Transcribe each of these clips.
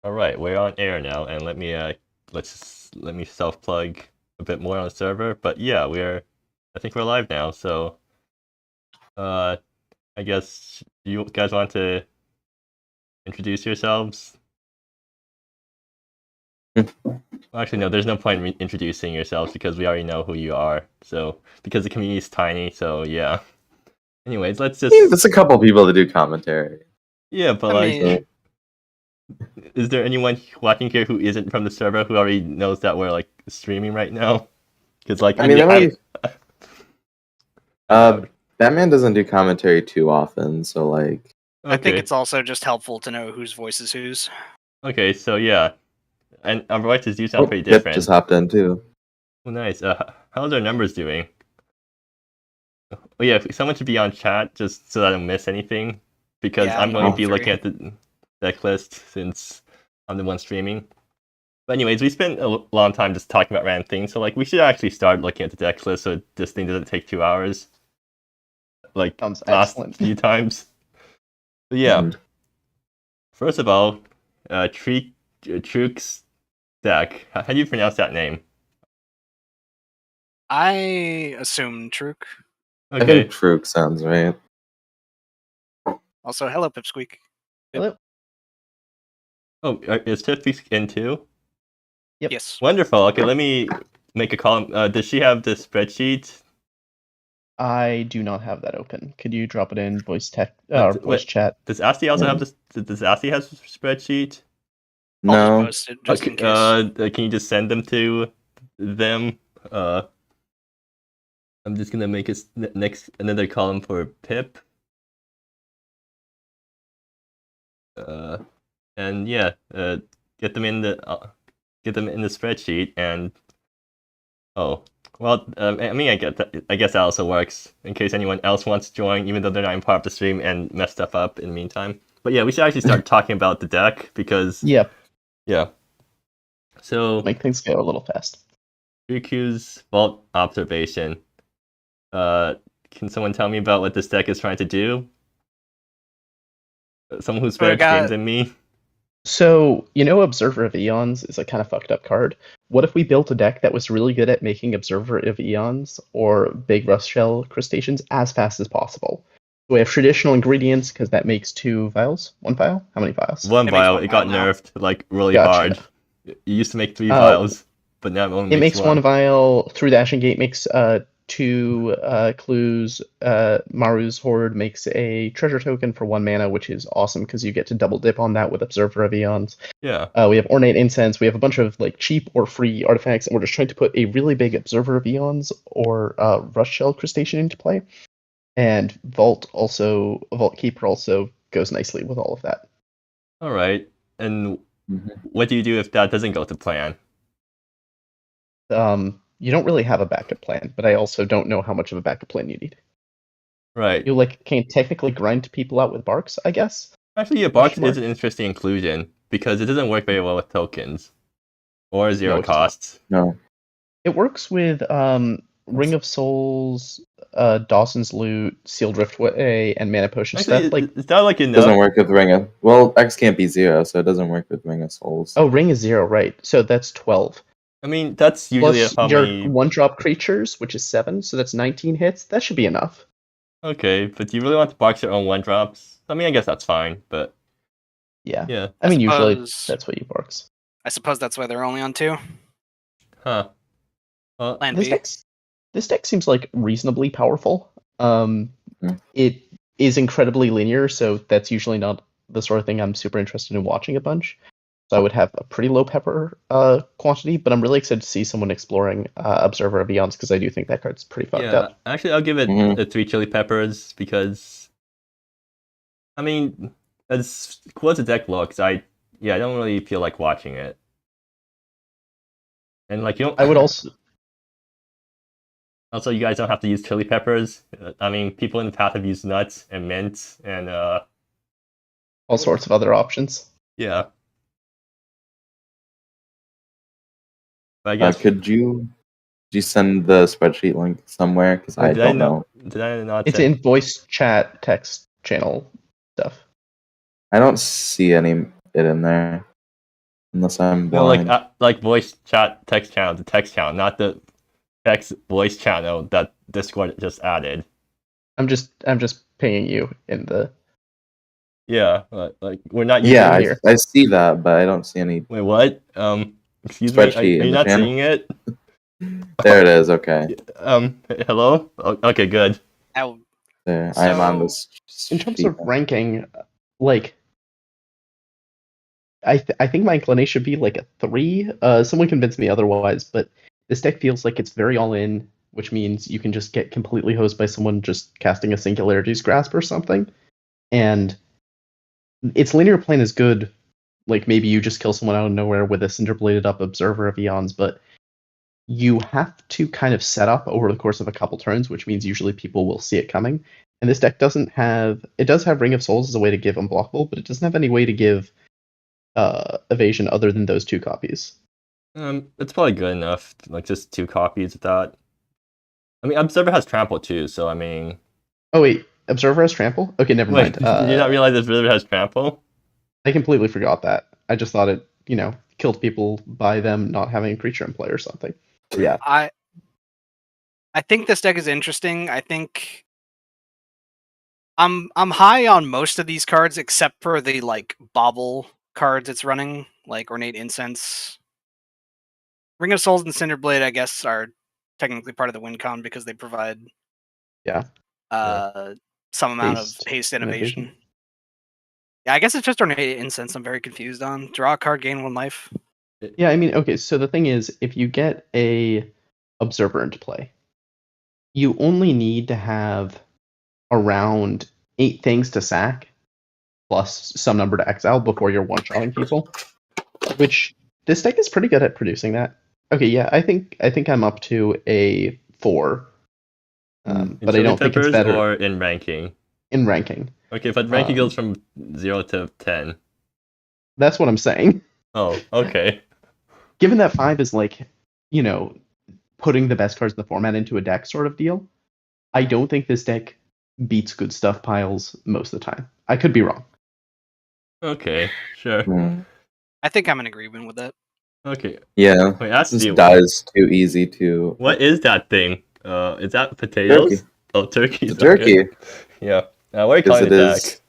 All right, we're on air now, and let me self plug a bit more on the server. But yeah, I think we're live now. So, I guess you guys want to introduce yourselves. Well, actually, no. There's no point in introducing yourselves because we already know who you are. So, because the community is tiny, so yeah. Anyways, let's just. There's a couple people that do commentary. Yeah, but is there anyone watching here who isn't from the server who already knows that we're streaming right now? Because Batman doesn't do commentary too often, so okay. I think it's also just helpful to know whose voice is whose. Okay, so yeah, and our voices do sound pretty different. Yep, just hopped in too. Oh, nice. How's our numbers doing? Oh yeah, someone should be on chat just so that I don't miss anything, because I'm going to be looking at the deck list since I'm the one streaming. But anyways, we spent a long time just talking about random things, so we should actually start looking at the deck list so this thing doesn't take 2 hours. Sounds last excellent. few times. But yeah. First of all, Truk's deck. How do you pronounce that name? I assume Truk. Okay. I think Truk sounds right. Also, hello, Pipsqueak. Hello. Oh, is Pipsqueak in too? Yep. Yes. Wonderful. Okay, let me make a column. Does she have the spreadsheet? I do not have that open. Could you drop it in voice chat? Does Asti also have this? Does Asti have a spreadsheet? No. Just in case. Can you just send them to them? I'm just gonna make another column for Pip. And yeah, get them in the spreadsheet, and I guess that also works in case anyone else wants to join, even though they're not in part of the stream and mess stuff up in the meantime. But yeah, we should actually start talking about the deck because yeah. So make things go a little fast. Riku's Vault Observation. Can someone tell me about what this deck is trying to do? Someone who's better at games than me. So, Observer of Eons is a kind of fucked up card. What if we built a deck that was really good at making Observer of Eons or big rust shell crustaceans as fast as possible? So we have traditional ingredients because that makes 2 vials. 1 vial? How many vials? One vial. It got nerfed really hard. It used to make 3 vials, but now it only makes 1 vial. Through the Ashen Gate makes 2 clues. Maru's Horde makes a treasure token for 1 mana, which is awesome because you get to double dip on that with Observer of Eons. Yeah. We have Ornate Incense. We have a bunch of cheap or free artifacts, and we're just trying to put a really big Observer of Eons or Rust Shell Crustacean into play. And Vault Keeper also goes nicely with all of that. All right. And what do you do if that doesn't go to plan? You don't really have a backup plan, but I also don't know how much of a backup plan you need. Right. You can technically grind people out with Barks, I guess. Actually, Barks is an interesting inclusion because it doesn't work very well with tokens or 0 costs. No. It works with Ring of Souls, Dawson's Loot, Seal Driftway, and Mana Potion stuff. Is that enough? It doesn't work with Ring of... Well, X can't be 0, so it doesn't work with Ring of Souls. Oh, Ring is 0, right. So that's 12. I mean, that's usually plus your 1-drop creatures, which is 7, so that's 19 hits. That should be enough. Okay, but do you really want to box your own 1-drops? I mean, I guess that's fine, but... Yeah. I mean, usually that's what you box. I suppose that's why they're only on 2. Huh. Well, this deck seems reasonably powerful. It is incredibly linear, so that's usually not the sort of thing I'm super interested in watching a bunch. So I would have a pretty low pepper quantity, but I'm really excited to see someone exploring Observer of Eons because I do think that card's pretty fucked up. Actually, I'll give it 3 chili peppers because, I mean, as cool as the deck looks, I don't really feel like watching it. And you don't. I would also. Also, you guys don't have to use chili peppers. I mean, people in the past have used nuts and mint and all sorts of other options. Yeah. I guess could you send the spreadsheet link somewhere? Because I don't know. Did I not? It's in voice chat text channel stuff. I don't see it in there. Unless I'm No, blind. like voice chat, text channel, the text channel, not the text voice channel that Discord just added. I'm just pinging you in the. Yeah, like we're not using Yeah, here. I see that, but I don't see any. Wait, what? Excuse me, are Spreadsheet in you the not channel? seeing it? There it is. Okay, Hello? Okay, good. Ow. there. I am on this. In terms sheet of now. ranking, like, I think my inclination should be like a 3. Someone convinced me otherwise, but this deck feels like it's very all in, which means you can just get completely hosed by someone just casting a Singularity's Grasp or something. And its linear plane is good. Like, maybe you just kill someone out of nowhere with a Cinderbladed up Observer of Eons, but you have to kind of set up over the course of a couple turns, which means usually people will see it coming. And this deck doesn't have. It does have Ring of Souls as a way to give unblockable, but it doesn't have any way to give evasion other than those 2 copies. It's probably good enough. Like just 2 copies of that. I mean, Observer has trample too, so I mean. Oh wait, Observer has trample? Okay, never Wait, mind. did you not realize Observer has trample? I completely forgot that. I just thought it, killed people by them not having a creature in play or something. But yeah. I think this deck is interesting. I think I'm high on most of these cards except for the like bobble cards it's running, like Ornate Incense. Ring of Souls and Cinderblade, I guess, are technically part of the win con because they provide some amount of haste innovation. Yeah, I guess it's just Ornate Incense I'm very confused on. Draw a card, gain 1 life. Yeah, I mean, okay, so the thing is, if you get a Observer into play, you only need to have around 8 things to sack, plus some number to exile before you're one-shotting people, which this deck is pretty good at producing that. Okay, yeah, I think I'm up to a 4, but I don't think it's better or in ranking. in ranking. Okay, but ranking goes from 0 to 10. That's what I'm saying. Oh, okay. Given that 5 is like, putting the best cards in the format into a deck sort of deal, I don't think this deck beats good stuff piles most of the time. I could be wrong. Okay, sure. I think I'm in agreement with that. Okay. Yeah, Wait, Asti, this dies too easy to. What is that thing? Is that potatoes? Turkey. Oh, turkeys. It's a turkey. Okay. Yeah. What are you calling the deck?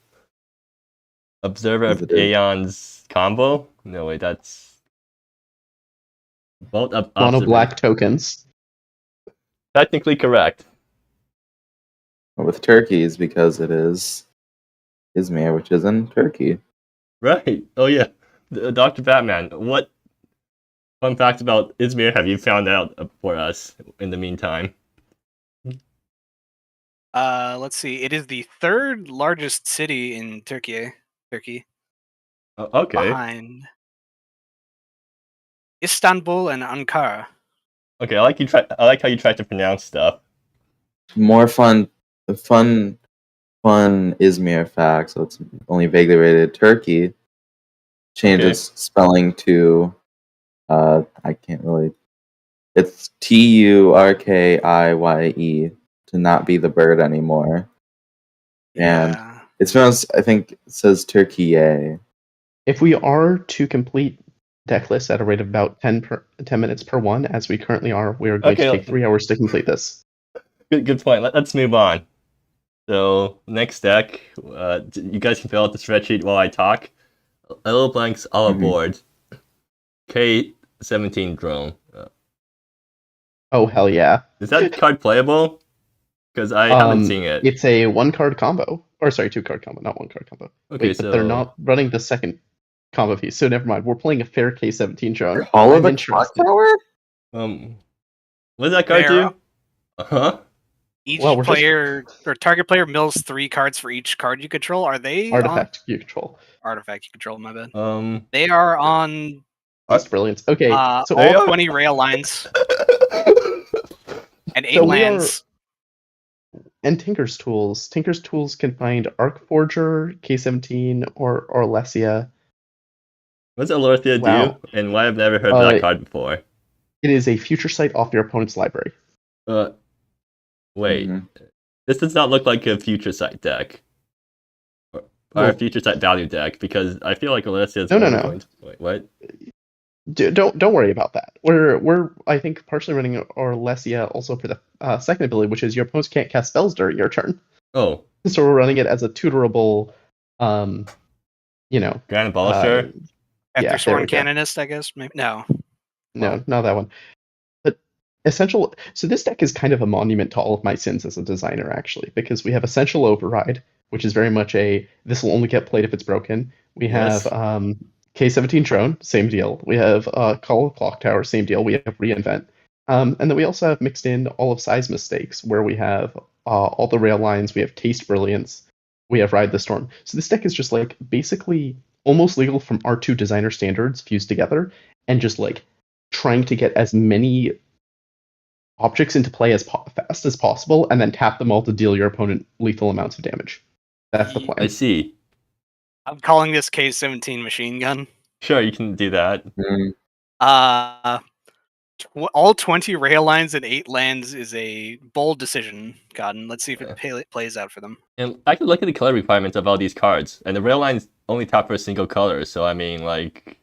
Observer of Aeon's combo? No, wait, that's... Bolt of Mono black tokens. Technically correct. With turkeys, because it is Izmir, which is in Turkey. Right. Oh, yeah. Dr. Batman, what fun facts about Izmir have you found out for us in the meantime? Let's see. It is the 3rd largest city in Turkey. Okay. Behind Istanbul and Ankara. Okay, I like how you try to pronounce stuff. More fun Izmir fact, so it's only vaguely rated. Turkey changes spelling to I can't really. It's Turkiye to not be the bird anymore. And it's pronounced, I think it says Turkiye. If we are to complete deck lists at a rate of about 10 minutes per one, as we currently are, we are going to take 3 hours to complete this. Good point. Let's move on. So, next deck, you guys can fill out the spreadsheet while I talk. Alittleblank's all aboard. K17 drone. Oh, hell yeah. Is that card playable? Because I haven't seen it. It's a 1-card combo. Or sorry, 2-card combo, not 1-card combo. Okay, wait, but they're not running the second combo piece, so never mind. We're playing a fair K17 drone. All of a clock tower? What does that card do? Each player or target player mills 3 cards for each card you control. Are they artifact you control? Artifact you control, my bad. They are on That's brilliant. Okay, so all 20 rail lines. And 8 lands. And Tinker's Tools. Tinker's Tools can find Arcforger, K17, or Orlesia. What does Orlesia do? And why I've never heard of that card before? It is a future sight off your opponent's library. Wait. This does not look like a future sight deck. our future set value deck? Because I feel like Alessia is No. going to... Wait, what? Don't worry about that. We're I think partially running Orlesia also for the second ability, which is your opponents can't cast spells during your turn. Oh. So we're running it as a tutorable, Grand Abolisher? After yeah, Sworn Canonist, I guess. Maybe no. No, not that one. But essential. So this deck is kind of a monument to all of my sins as a designer, actually, because we have Essential Override, which is very much a this will only get played if it's broken. We have K17 Drone, same deal. We have Call of Clock Tower, same deal. We have Reinvent. And then we also have mixed in all of Size Mistakes, where we have all the rail lines. We have Taste Brilliance. We have Ride the Storm. So this deck is just like basically almost legal from R2 designer standards fused together, and just like trying to get as many objects into play as fast as possible, and then tap them all to deal your opponent lethal amounts of damage. That's the plan. I see. I'm calling this K17 Machine Gun. Sure, you can do that. All 20 rail lines and 8 lands is a bold decision, Godden. Let's see if it plays out for them. And I could look at the color requirements of all these cards, and the rail lines only tap for a single color, so I mean, like...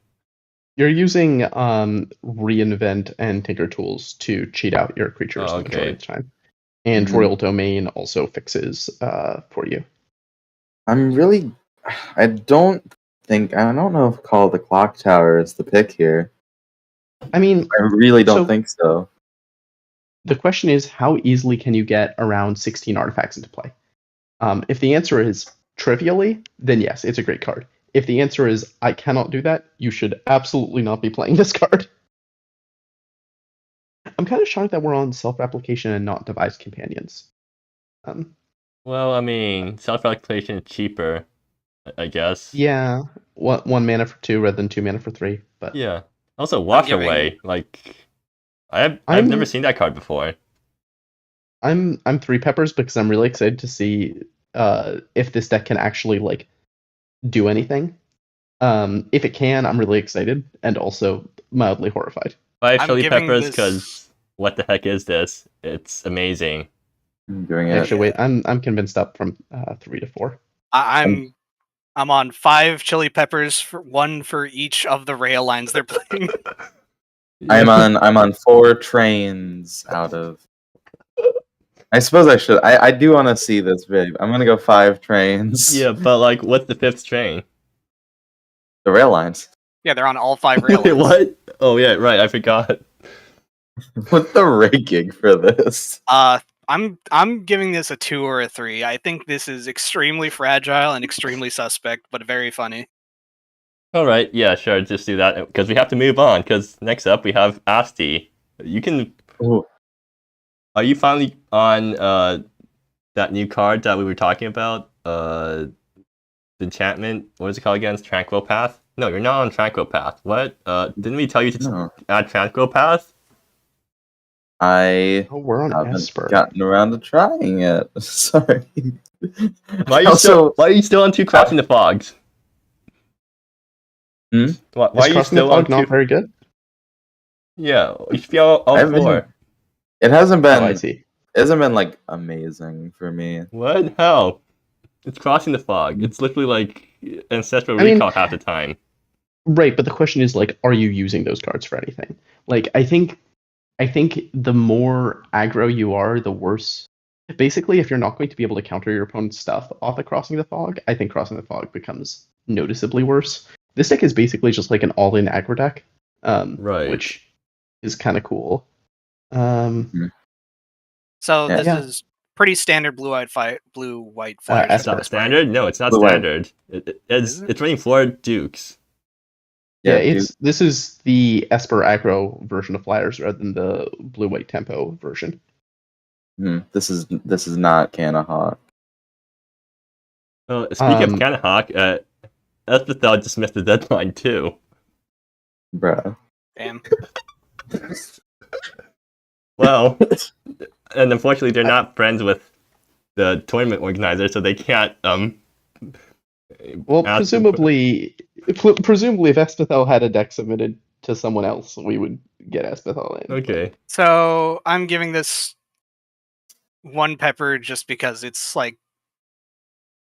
You're using Reinvent and Tinker Tools to cheat out your creatures the majority of the time. And Royal Domain also fixes for you. I don't know if Call of the Clock Tower is the pick here. I mean, I really don't think so. The question is, how easily can you get around 16 artifacts into play? If the answer is trivially, then yes, it's a great card. If the answer is, I cannot do that, you should absolutely not be playing this card. I'm kind of shocked that we're on Self-Replication and not Devised Companions. Well, I mean, Self-Replication is cheaper, I guess. Yeah, 1 mana for 2 rather than 2 mana for 3. But yeah. Also, Wash Away. Like, I've never seen that card before. I'm 3 peppers because I'm really excited to see if this deck can actually like do anything. If it can, I'm really excited and also mildly horrified. 5 chili peppers because what the heck is this? It's amazing. I'm doing it. Actually, wait, I'm convinced up from 3 to 4. I'm on 5 chili peppers, 1 for each of the rail lines they're playing. I'm on 4 trains out of. I suppose I should. I do want to see this vid. I'm gonna go 5 trains. Yeah, but like, what's the 5th train? The rail lines. Yeah, they're on all 5 rail lines. What? Oh yeah, right. I forgot. What's the ranking for this? I'm giving this a 2 or a 3. I think this is extremely fragile and extremely suspect, but very funny. All right, yeah, sure. Just do that because we have to move on. Because next up we have Asti. You can. Ooh. Are you finally on that new card that we were talking about? The enchantment. What is it called again? Tranquil Path. No, you're not on Tranquil Path. What? Didn't we tell you to add Tranquil Path? We're on haven't Esper. gotten around to trying it. Sorry. Why are you still on 2 Crossing the Fogs? Why are you still on 2? Not very good. Yeah, you should be all 4. It hasn't been. I see. It hasn't been like amazing for me. What? How? It's Crossing the Fog. It's literally like Ancestral Recall half the time. Right, but the question is like, are you using those cards for anything? Like, I think the more aggro you are, the worse. Basically, if you're not going to be able to counter your opponent's stuff off of Crossing the Fog, I think Crossing the Fog becomes noticeably worse. This deck is basically just like an all-in aggro deck, right? Which is kind of cool. So this is pretty standard blue-white fire. It's not standard. No, it's not standard. It's running 4 Dukes. Yeah, this is the Esper aggro version of Flyers rather than the blue-white tempo version. This is not Canahawk. Well, speaking of Canahawk, Espethel just missed the deadline too. Bruh. Damn. Well, and unfortunately, they're not friends with the tournament organizer, so they can't. Well, presumably, if Espethel had a deck submitted to someone else, we would get Espethel in. Okay. So I'm giving this 1 pepper just because it's like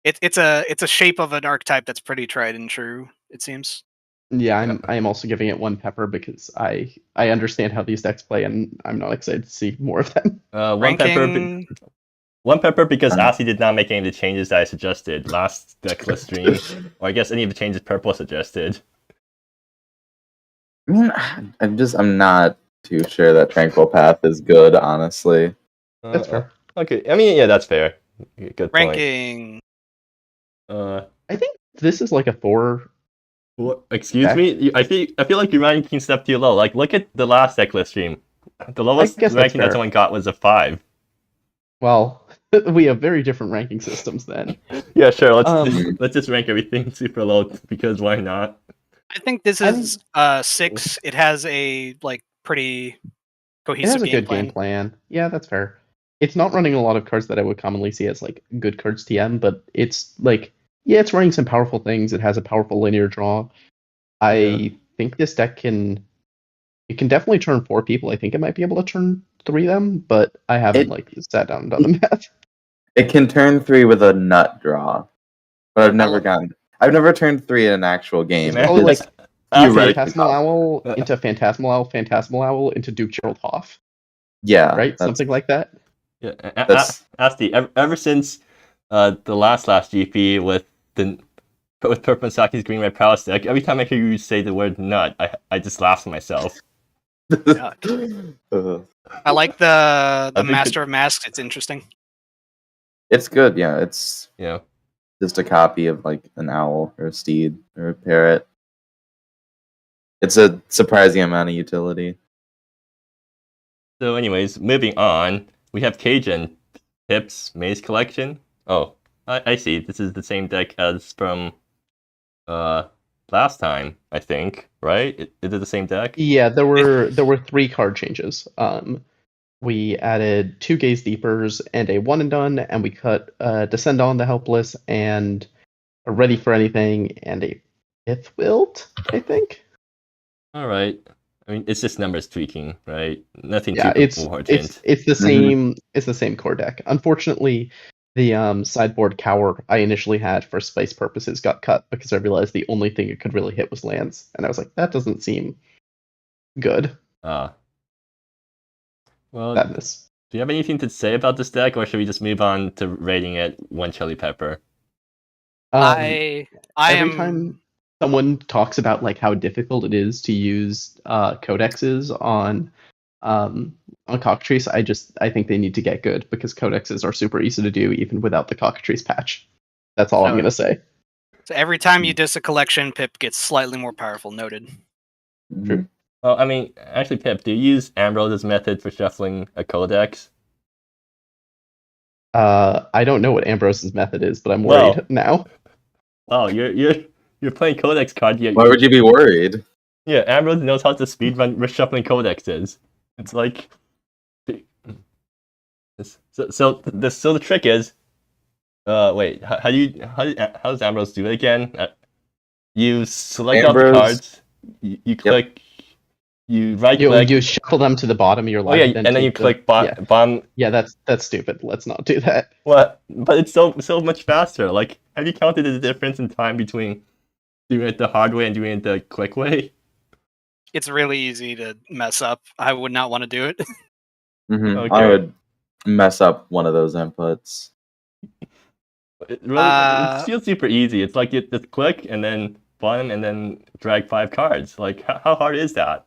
it's a shape of an archetype that's pretty tried and true. It seems. Yeah, I am also giving it 1 pepper because I understand how these decks play, and I'm not excited to see more of them. 1 pepper. Ranking... 1 pepper because Asti did not make any of the changes that I suggested last deck list stream, or I guess any of the changes Purple suggested. I'm not too sure that Tranquil Path is good, honestly. That's fair. Okay, I mean, yeah, that's fair. Good Ranking. point. I think this is like a 4. What? Excuse me? I feel like you're ranking stuff too low. Like, look at the last deck list stream. The lowest ranking that someone got was a 5. Well, we have very different ranking systems then. Yeah, sure. Let's just rank everything super low because why not? I think this is 6. It has a pretty cohesive. It has a good game plan. Yeah, that's fair. It's not running a lot of cards that I would commonly see as like good cards TM, but it's like, yeah, it's running some powerful things. It has a powerful linear draw. I think this deck can definitely turn 4 people. I think it might be able to turn 3 them, but I haven't sat down and done the math. It can turn 3 with a nut draw, but I've never turned 3 in an actual game. Probably like Phantasmal Owl into Phantasmal Owl, Phantasmal Owl into Duke Gerald Hoff. Yeah, right, something like that. Yeah, Asti, ever since the last GP with Purplemurasaki's green red prowess deck, every time I hear you say the word nut, I just laugh to myself. I like the Master of Masks. It's interesting. It's good, yeah. It's just a copy of like an owl or a steed or a parrot. It's a surprising amount of utility. So anyways, moving on, we have Cajun Pips Maze Collection. Oh, I see. This is the same deck as from last time, I think, right? Is it the same deck? Yeah, there were 3 card changes. We added 2 Gaze Deepers and a 1 and done, and we cut Descend on the Helpless and a Ready for Anything and a 5th Wilt, I think. All right. I mean, it's just numbers tweaking, right? Nothing too important. It's the same. It's the same core deck. Unfortunately, the sideboard cower I initially had for space purposes got cut because I realized the only thing it could really hit was lands, and I was like, that doesn't seem good. Well, Madness. Do you have anything to say about this deck, or should we just move on to rating it 1 chili pepper? Every time someone talks about like how difficult it is to use codexes on cockatrice, I think they need to get good because codexes are super easy to do even without the cockatrice patch. That's all I'm gonna say. So every time you diss a collection, Pip gets slightly more powerful. Noted. True. Well, I mean, actually, Pip, do you use Ambrose's method for shuffling a codex? I don't know what Ambrose's method is, but I'm worried now. Oh, you're playing codex card. Why would you be worried? Yeah, Ambrose knows how to speedrun reshuffling codexes. It's like, so the trick is, wait, how does Ambrose do it again? You select all the cards, you click, you right click, you shuffle them to the bottom of your line. Oh yeah, and then you click bottom. Yeah, that's stupid. Let's not do that. What? But it's so much faster. Like, have you counted the difference in time between doing it the hard way and doing it the quick way? It's really easy to mess up. I would not want to do it. Okay. I would mess up one of those inputs. It feels super easy. It's like you just click and then bottom and then drag 5 cards. Like, how hard is that?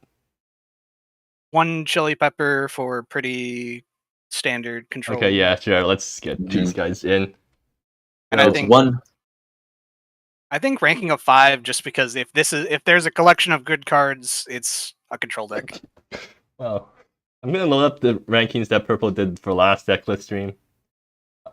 1 chili pepper for pretty standard control. Okay, yeah, sure. Let's get these guys in. And I think ranking of 5, just because if there's a collection of good cards, it's a control deck. Well, I'm gonna load up the rankings that Purple did for last deck list stream.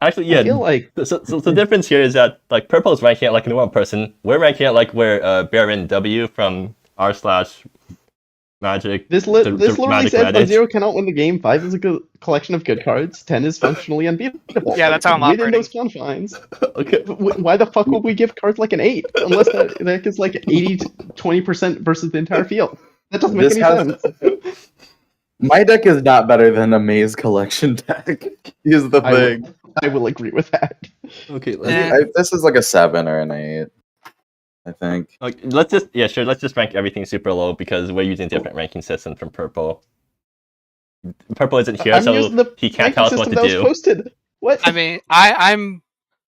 Actually, yeah. I feel like so the difference here is that like Purple's ranking it like a normal person. We're ranking it like we're Baron W from r/Magic. This literally says 0 cannot win the game. 5 is a good collection of good cards. 10 is functionally unbeatable. Yeah, that's how I'm within operating. those confines. Okay. Why the fuck would we give cards like an 8 unless that deck is like 80-20% versus the entire field? That doesn't make any sense. My deck is not better than a Maze collection deck. Here's the thing. I will agree with that. Okay, this is like a 7 or an 8. I think. Okay, let's just rank everything super low because we're using different ranking systems from Purple. Purple isn't here, so he can't tell us what to do. Posted. What? I mean, I'm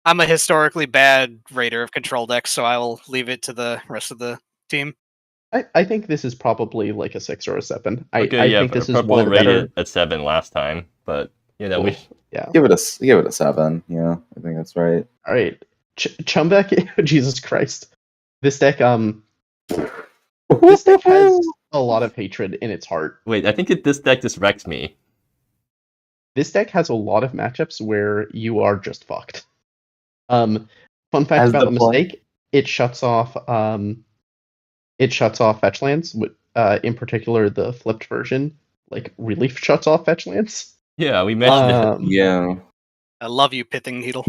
a historically bad rater of control decks, so I will leave it to the rest of the team. I think this is probably like a 6 or a 7. I think this is Purple one of the rated better. at 7 last time, but we give it a 7. Yeah, I think that's right. All right, Chumbeque. Jesus Christ, this deck has a lot of hatred in its heart. Wait, I think this deck just wrecks me. This deck has a lot of matchups where you are just fucked. Fun fact about the mistake: it shuts off fetch lands. In particular, the flipped version, like relief shuts off fetch lands. Yeah, we mentioned it. Yeah. I love you, Pithing Needle.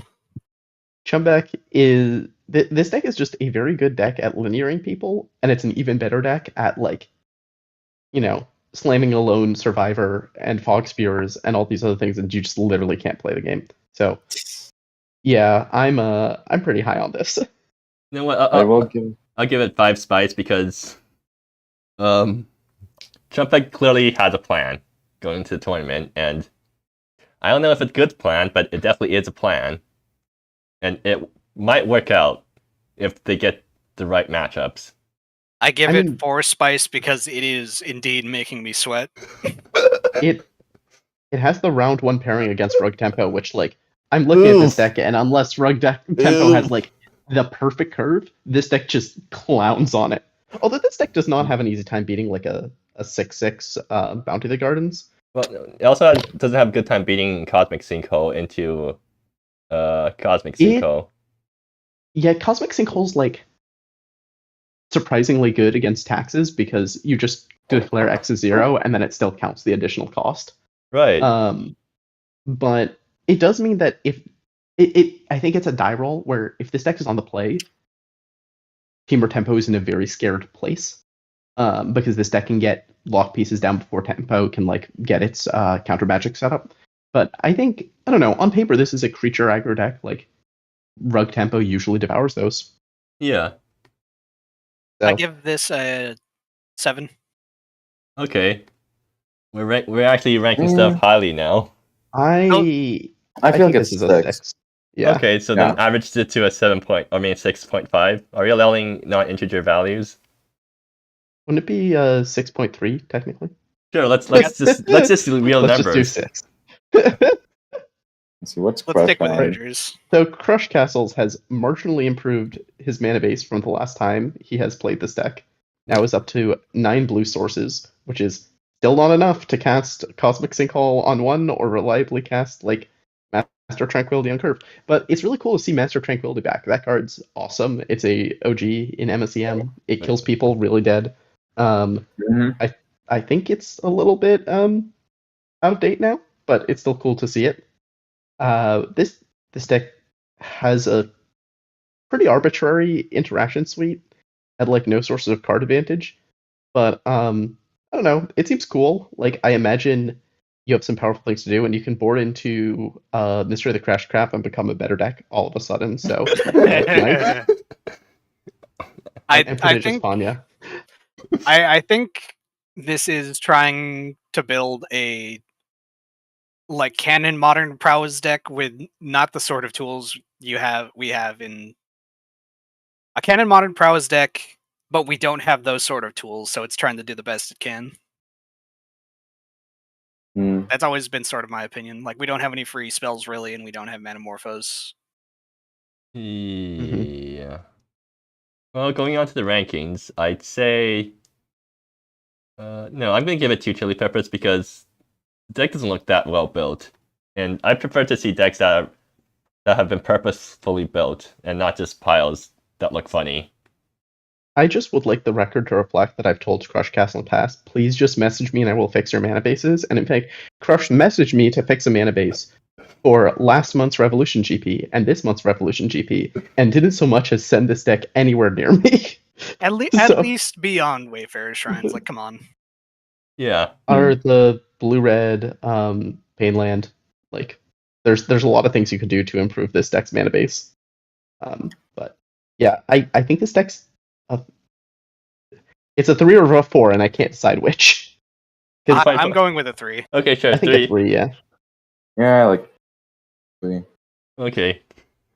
Chumbeque is this deck is just a very good deck at linearing people, and it's an even better deck at slamming a lone survivor and fog spears and all these other things, and you just literally can't play the game. So, yeah, I'm pretty high on this. You know what? I'll give it 5 spice because Chumbeque clearly has a plan going into the tournament, and I don't know if it's a good plan, but it definitely is a plan. And it might work out if they get the right matchups. I give it 4 spice because it is indeed making me sweat. It has the round 1 pairing against Rug Tempo, which I'm looking at this deck, and unless Rug Tempo has the perfect curve, this deck just clowns on it. Although this deck does not have an easy time beating a 6/6 Bounty of the Gardens. Well, it also doesn't have a good time beating Cosmic Sinkhole into Cosmic Sinkhole. Yeah, Cosmic Sinkhole's surprisingly good against taxes because you just declare X is 0 and then it still counts the additional cost. Right. But it does mean that if I think it's a die roll where if this deck is on the play, Team or Tempo is in a very scared place. Because this deck can get lock pieces down before Tempo can get its counter magic set up. But I think, I don't know, on paper this is a creature aggro deck. Rug Tempo usually devours those. Yeah. So. I give this a 7. Okay. We're actually ranking stuff highly now. I feel like this is a 6. Yeah. Okay, so then averaged it to a 6.5. Are we allowing non-integer values? Wouldn't it be 6.3 technically? Sure. Let's just real let's numbers. Just do 6. Let's see what's Let's stick with integers. So Crush Castles has marginally improved his mana base from the last time he has played this deck. Now is up to 9 blue sources, which is still not enough to cast Cosmic Sinkhole on 1 or reliably cast Master Tranquility on curve. But it's really cool to see Master Tranquility back. That card's awesome. It's a OG in MSEM. It kills people really dead. I think it's a little bit out of date now, but it's still cool to see it. This deck has a pretty arbitrary interaction suite at no sources of card advantage, but I don't know. It seems cool. I imagine you have some powerful things to do, and you can board into Mystery of the Crash Crap and become a better deck all of a sudden. So, nice. I think this is trying to build a canon modern prowess deck with not the sort of tools we have in a canon modern prowess deck, but we don't have those sort of tools, so it's trying to do the best it can. That's always been sort of my opinion. We don't have any free spells really, and we don't have Manamorphose. Yeah. Well, going on to the rankings, I'd say no, I'm going to give it 2 chili peppers because the deck doesn't look that well built. And I prefer to see decks that have been purposefully built and not just piles that look funny. I just would like the record to reflect that I've told Crush Castle in the past, please just message me and I will fix your mana bases. And in fact, Crush messaged me to fix a mana base for last month's Revolution GP and this month's Revolution GP, and didn't so much as send this deck anywhere near me. At least beyond Wayfarer Shrines, come on. Yeah. Are the blue-red Painland there's a lot of things you could do to improve this deck's mana base. But yeah, I think this deck's it's a 3 or a 4, and I can't decide which. I'm going with a 3. Okay, sure. I think a 3, yeah. Yeah, I like 3. Okay.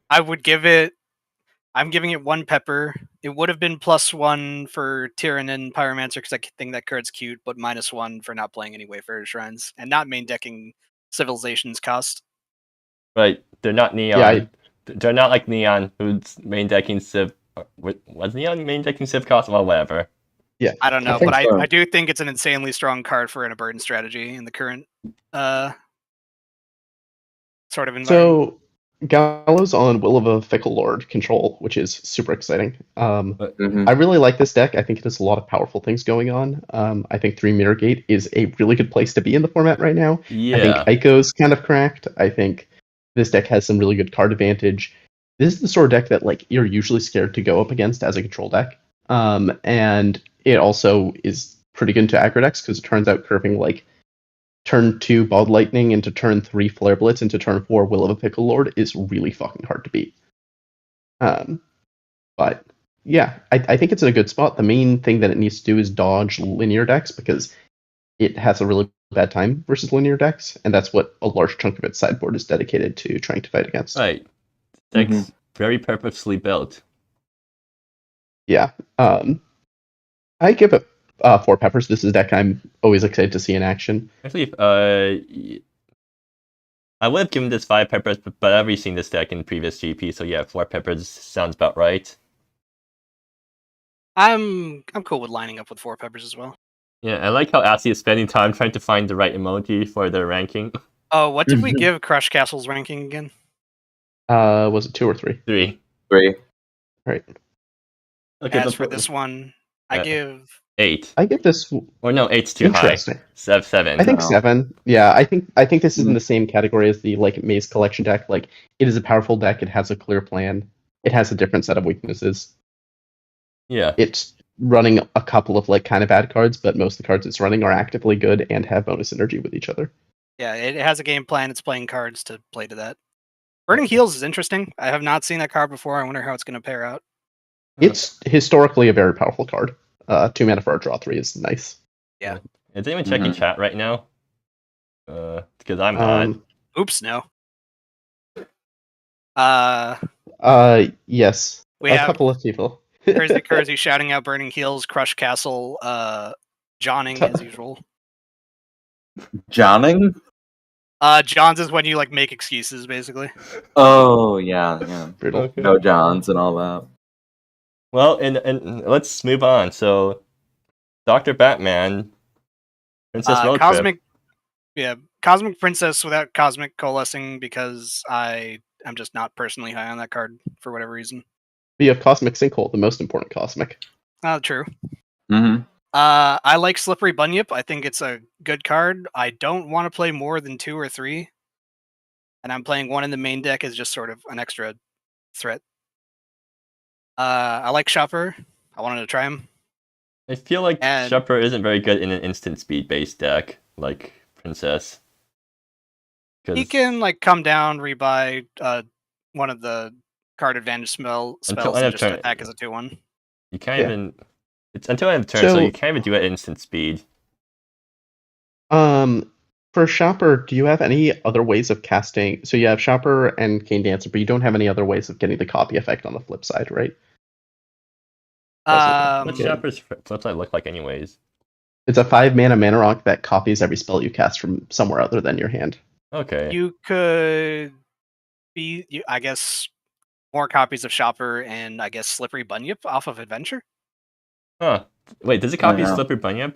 I'm giving it 1 pepper. It would have been +1 for Tyrannin Pyromancer because I think that card's cute, but -1 for not playing any Wayfarer Shrines and not main decking Civilization's cost. Right. They're not Neon. Yeah, They're not like Neon, who's main decking Civ. Was Neon main decking Civ cost? Well, whatever. Yeah. I don't know, think but so. I do think it's an insanely strong card for a burden strategy in the current sort of environment. So Gaolo's on Will of a Fickle Lord control, which is super exciting. Mhm. I really like this deck. I think it has a lot of powerful things going on. I think 3 Mirror Gate is a really good place to be in the format right now. Yeah. I think Ico's kind of cracked. I think this deck has some really good card advantage. This is the sort of deck that like you're usually scared to go up against as a control deck. And it also is pretty good into aggro decks because it turns out curving like turn 2 Bald Lightning into turn 3 Flare Blitz into turn 4 Will of a Pickle Lord is really fucking hard to beat. But yeah, I think it's in a good spot. The main thing that it needs to do is dodge linear decks because it has a really bad time versus linear decks, and that's what a large chunk of its sideboard is dedicated to trying to fight against. Right. Deck's very purposely built. Yeah. I give it 4 peppers. This is a deck I'm always excited to see in action. Actually, I would have given this 5 peppers, but I've already seen this deck in previous GP, so yeah, 4 peppers sounds about right. I'm cool with lining up with 4 peppers as well. Yeah, I like how Asti is spending time trying to find the right emoji for their ranking. Oh, what did we give Crush Castle's ranking again? Was it 2 or 3? 3. 3. Right. Okay, As for this one, I give 8. I give this Or no, 8's too high. interesting. 7. I think No. 7. Yeah, I think this is in the same category as the like Maze Collection deck. Like, it is a powerful deck. It has a clear plan. It has a different set of weaknesses. Yeah. It's running a couple of like kind of bad cards, but most of the cards it's running are actively good and have bonus synergy with each other. Yeah, it has a game plan. It's playing cards to play to that. Burning Heels is interesting. I have not seen that card before. I wonder how it's going to pair out. It's historically a very powerful card. 2 mana for a draw 3 is nice. Yeah. Is anyone checking chat right now? Because I'm not. Oops, no. Yes. We a have couple of people. HeriziQuerzi shouting out Burning Heels, Crush Castle, Johning as usual. Johnning? Johns is when you like make excuses, basically. Oh, yeah. Brutal. Okay. No Johns and all that. Well, and let's move on. So, Dr. Batman, Princess Road Cosmic, Trip. yeah, Cosmic Princess without Cosmic Coalescing because I'm just not personally high on that card for whatever reason. You have Cosmic Sinkhole, the most important Cosmic. True. Mm-hmm. I like Slippery Bunyip. I think it's a good card. I don't want to play more than 2 or 3. And I'm playing 1 in the main deck as just sort of an extra threat. I like Shopper. I wanted to try him. I feel like Shopper isn't very good in an instant speed based deck like Princess. He can like come down, rebuy one of the card advantage spells and just attack as a 2/1. You can't even. It's until end of turn, so you can't even do it at instant speed. For Shopper, do you have any other ways of casting? So you have Shopper and Cane Dancer, but you don't have any other ways of getting the copy effect on the flip side, right? What Shopper's flip side look like, anyways? It's a 5 mana rock that copies every spell you cast from somewhere other than your hand. Okay. You could be, I guess, more copies of Shopper and I guess Slippery Bunyip off of Adventure. Huh. Wait, does it copy Slippery Bunyip?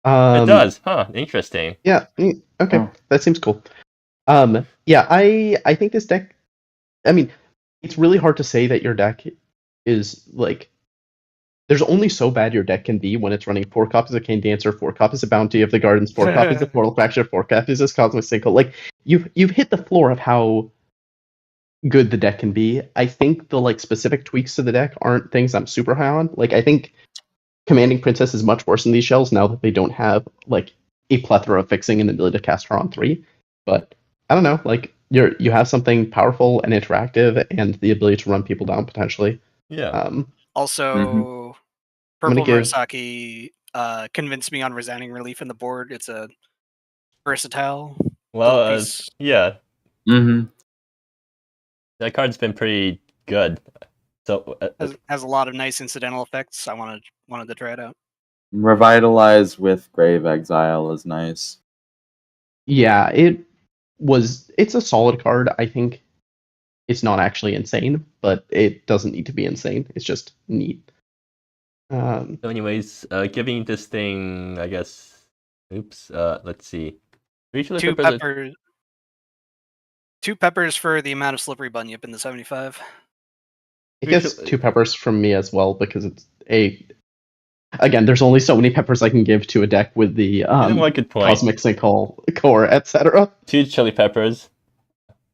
It does, huh? Interesting. Yeah. Okay, that seems cool. Yeah, I think this deck. I mean, it's really hard to say that your deck is like. There's only so bad your deck can be when it's running 4 copies of Cane Dancer, 4 copies of Bounty of the Gardens, 4 copies of Portal Fracture, 4 copies of Cosmic Sinkhole. Like you've hit the floor of how good the deck can be. I think the like specific tweaks to the deck aren't things I'm super high on. Like I think Commanding Princess is much worse in these shells now that they don't have like a plethora of fixing and the ability to cast her on 3. But I don't know, like you have something powerful and interactive, and the ability to run people down potentially. Yeah. Also, I'm gonna give Purplemurasaki convinced me on resounding relief in the board. It's a versatile little Well, piece. yeah, Mm-hmm. that card's been pretty good. So Has a lot of nice incidental effects. I wanted to try it out. Revitalize with Grave Exile is nice. Yeah, it's a solid card. I think it's not actually insane, but it doesn't need to be insane. It's just neat. So anyways, giving this thing, I guess. Oops. Let's see. Two peppers. 2 peppers for the amount of slippery bunyip in the 75. It gets 2 peppers from me as well because it's again, there's only so many peppers I can give to a deck with the good point. Cosmic Sinkhole core, etc. 2 chili peppers.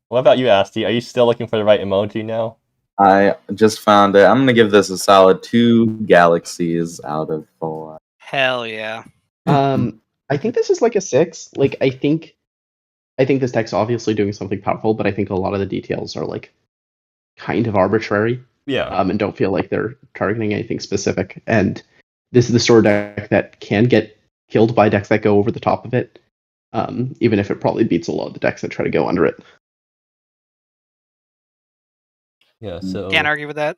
What about you, Asti? Are you still looking for the right emoji now? I just found it. I'm gonna give this a solid 2 galaxies out of 4. Hell yeah. I think this is like a 6. Like I think this deck's obviously doing something powerful, but I think a lot of the details are like kind of arbitrary. Yeah. And don't feel like they're targeting anything specific. And this is the sort of deck that can get killed by decks that go over the top of it, even if it probably beats a lot of the decks that try to go under it. Yeah, so can't argue with that.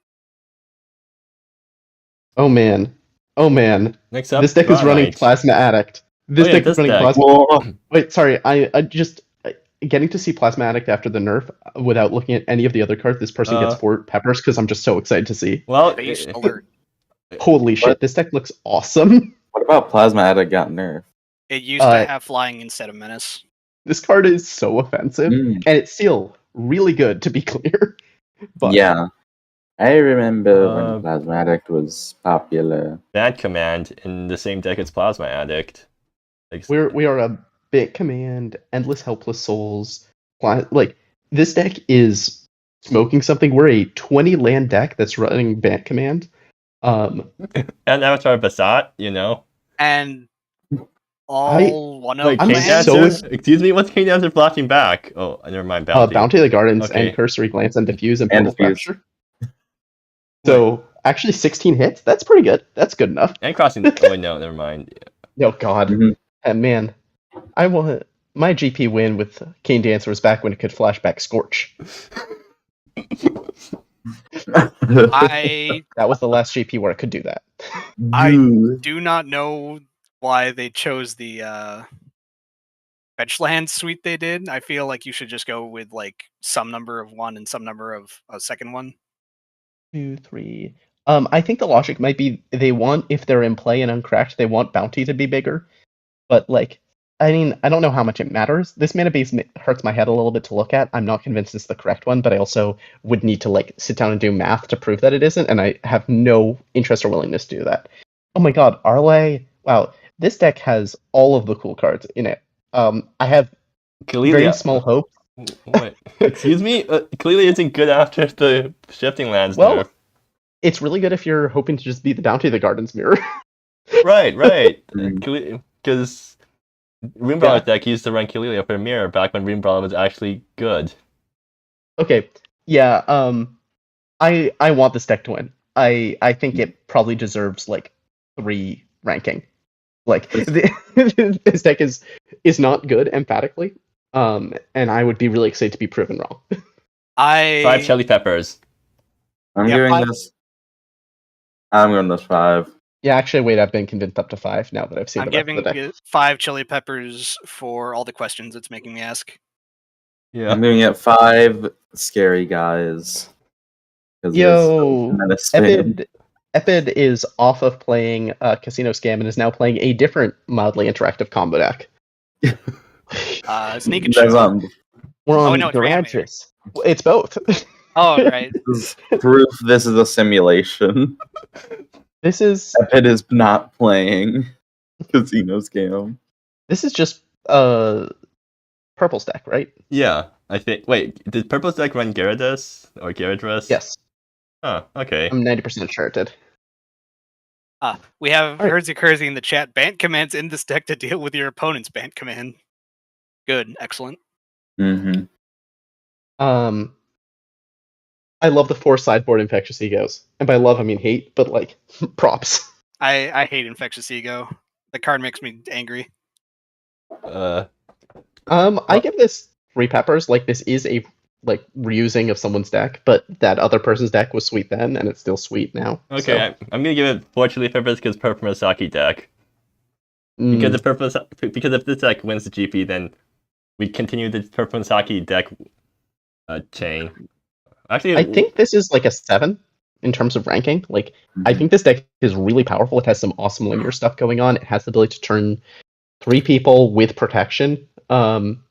Oh man. Next up, this deck is running Plasma Addict. This deck is running Plasma. Wait, sorry. I just getting to see Plasma Addict after the nerf without looking at any of the other cards. This person gets 4 peppers because I'm just so excited to see. Well, alert. Holy shit! This deck looks awesome. What about Plasma Addict got nerfed? It used to have flying instead of menace. This card is so offensive, and it's still really good, to be clear. But yeah, I remember when Plasma Addict was popular. Bad command in the same deck as Plasma Addict. We are a Bant command, Endless Helpless Souls. Like this deck is smoking something. We're a 20 land deck that's running Bant command. And Avatar Basat, and one of excuse me, what's King Dancer flashing back? Oh, never mind. Bounty of the Gardens and Cursory Glance and Diffuse and Portal Fracture. So actually 16 hits, that's pretty good. That's good enough. And crossing no, never mind. Oh god. And man, I want my GP win with King Dancer was back when it could flashback Scorch. That was the last GP where it could do that. I do not know why they chose the Fetchland suite they did. I feel like you should just go with like some number of 1 and some number of a second one. 2, 3. I think the logic might be they want, if they're in play and uncracked, they want Bounty to be bigger. But like, I mean, I don't know how much it matters. This mana base hurts my head a little bit to look at. I'm not convinced it's the correct one, but I also would need to like sit down and do math to prove that it isn't, and I have no interest or willingness to do that. Oh my god, Arlay! Wow, this deck has all of the cool cards in it. I have very small hope. Wait, excuse me? Kalelia isn't good after the shifting lands. Well, it's really good if you're hoping to just beat the Bounty of the Gardens mirror. Right. Because Runebrawler's deck used to run Kalelia for mirror back when Runebrawler was actually good. Okay, yeah. I want this deck to win. I think it probably deserves like 3 ranking. Like this deck is not good emphatically. And I would be really excited to be proven wrong. 5 chili peppers. I'm giving this 5. Yeah, actually, wait, I've been convinced up to 5 now that I've seen I'm giving it 5 chili peppers for all the questions it's making me ask. Yeah, I'm giving it 5 scary guys. Yo, Epid is off of playing Casino Scam and is now playing a different mildly interactive combo deck. Sneak and show. We're on Garantris. It's both. Oh, right. This is proof this is a simulation. This is... Epid is not playing Casino Scam. This is just Purple's deck, right? Yeah, I think... Wait, did Purple's deck run Gyarados? Or Gyarados? Yes. Oh, okay. I'm 90% sure it did. We have HeriziQuerzi in the chat. Bant commands in this deck to deal with your opponent's Bant command. Good, excellent. Mm-hmm. I love the 4 sideboard Infectious Egos. And by love, I mean hate, but like, props. I hate Infectious Ego. The card makes me angry. I give this 3 peppers. Like, this is a reusing of someone's deck, but that other person's deck was sweet then, and it's still sweet now. Okay, so. I'm gonna give it 4 chili peppers because Purplemurasaki deck. Because if this deck wins the GP, then we continue the Purplemurasaki deck chain. Actually, I think this is like a 7 in terms of ranking. Like, I think this deck is really powerful. It has some awesome linear stuff going on. It has the ability to turn 3 people with protection,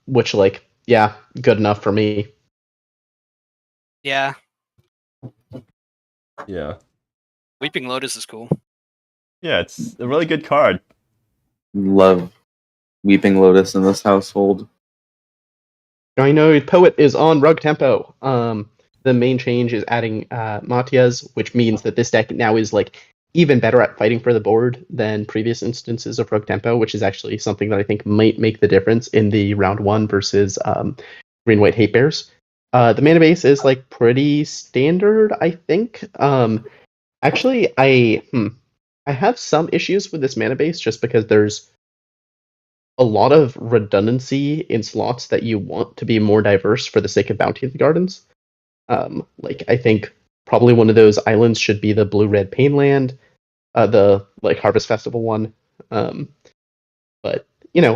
which, like, yeah, good enough for me. Yeah. Yeah. Weeping Lotus is cool. Yeah, it's a really good card. Love Weeping Lotus in this household. Gynoidpoet is on Rug Tempo. The main change is adding Matias, which means that this deck now is like even better at fighting for the board than previous instances of Rug Tempo, which is actually something that I think might make the difference in the round 1 versus Green-White Hatebears. The mana base is like pretty standard, I think. Actually, I have some issues with this mana base just because there's a lot of redundancy in slots that you want to be more diverse for the sake of Bounty of the Gardens. Like, I think probably one of those islands should be the Blue-Red Painland, the like Harvest Festival one. But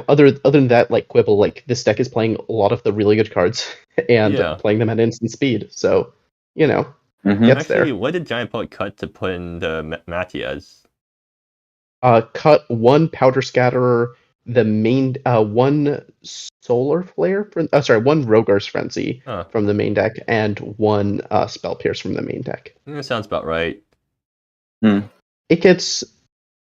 other than that, like Quibble, like this deck is playing a lot of the really good cards and playing them at instant speed. So gets Actually, there. what did Gynoidpoet cut to put in the Matias? Cut 1 Powder Scatterer, the main 1 Solar Flare, 1 Rogar's Frenzy from the main deck, and 1 Spell Pierce from the main deck. That sounds about right. It gets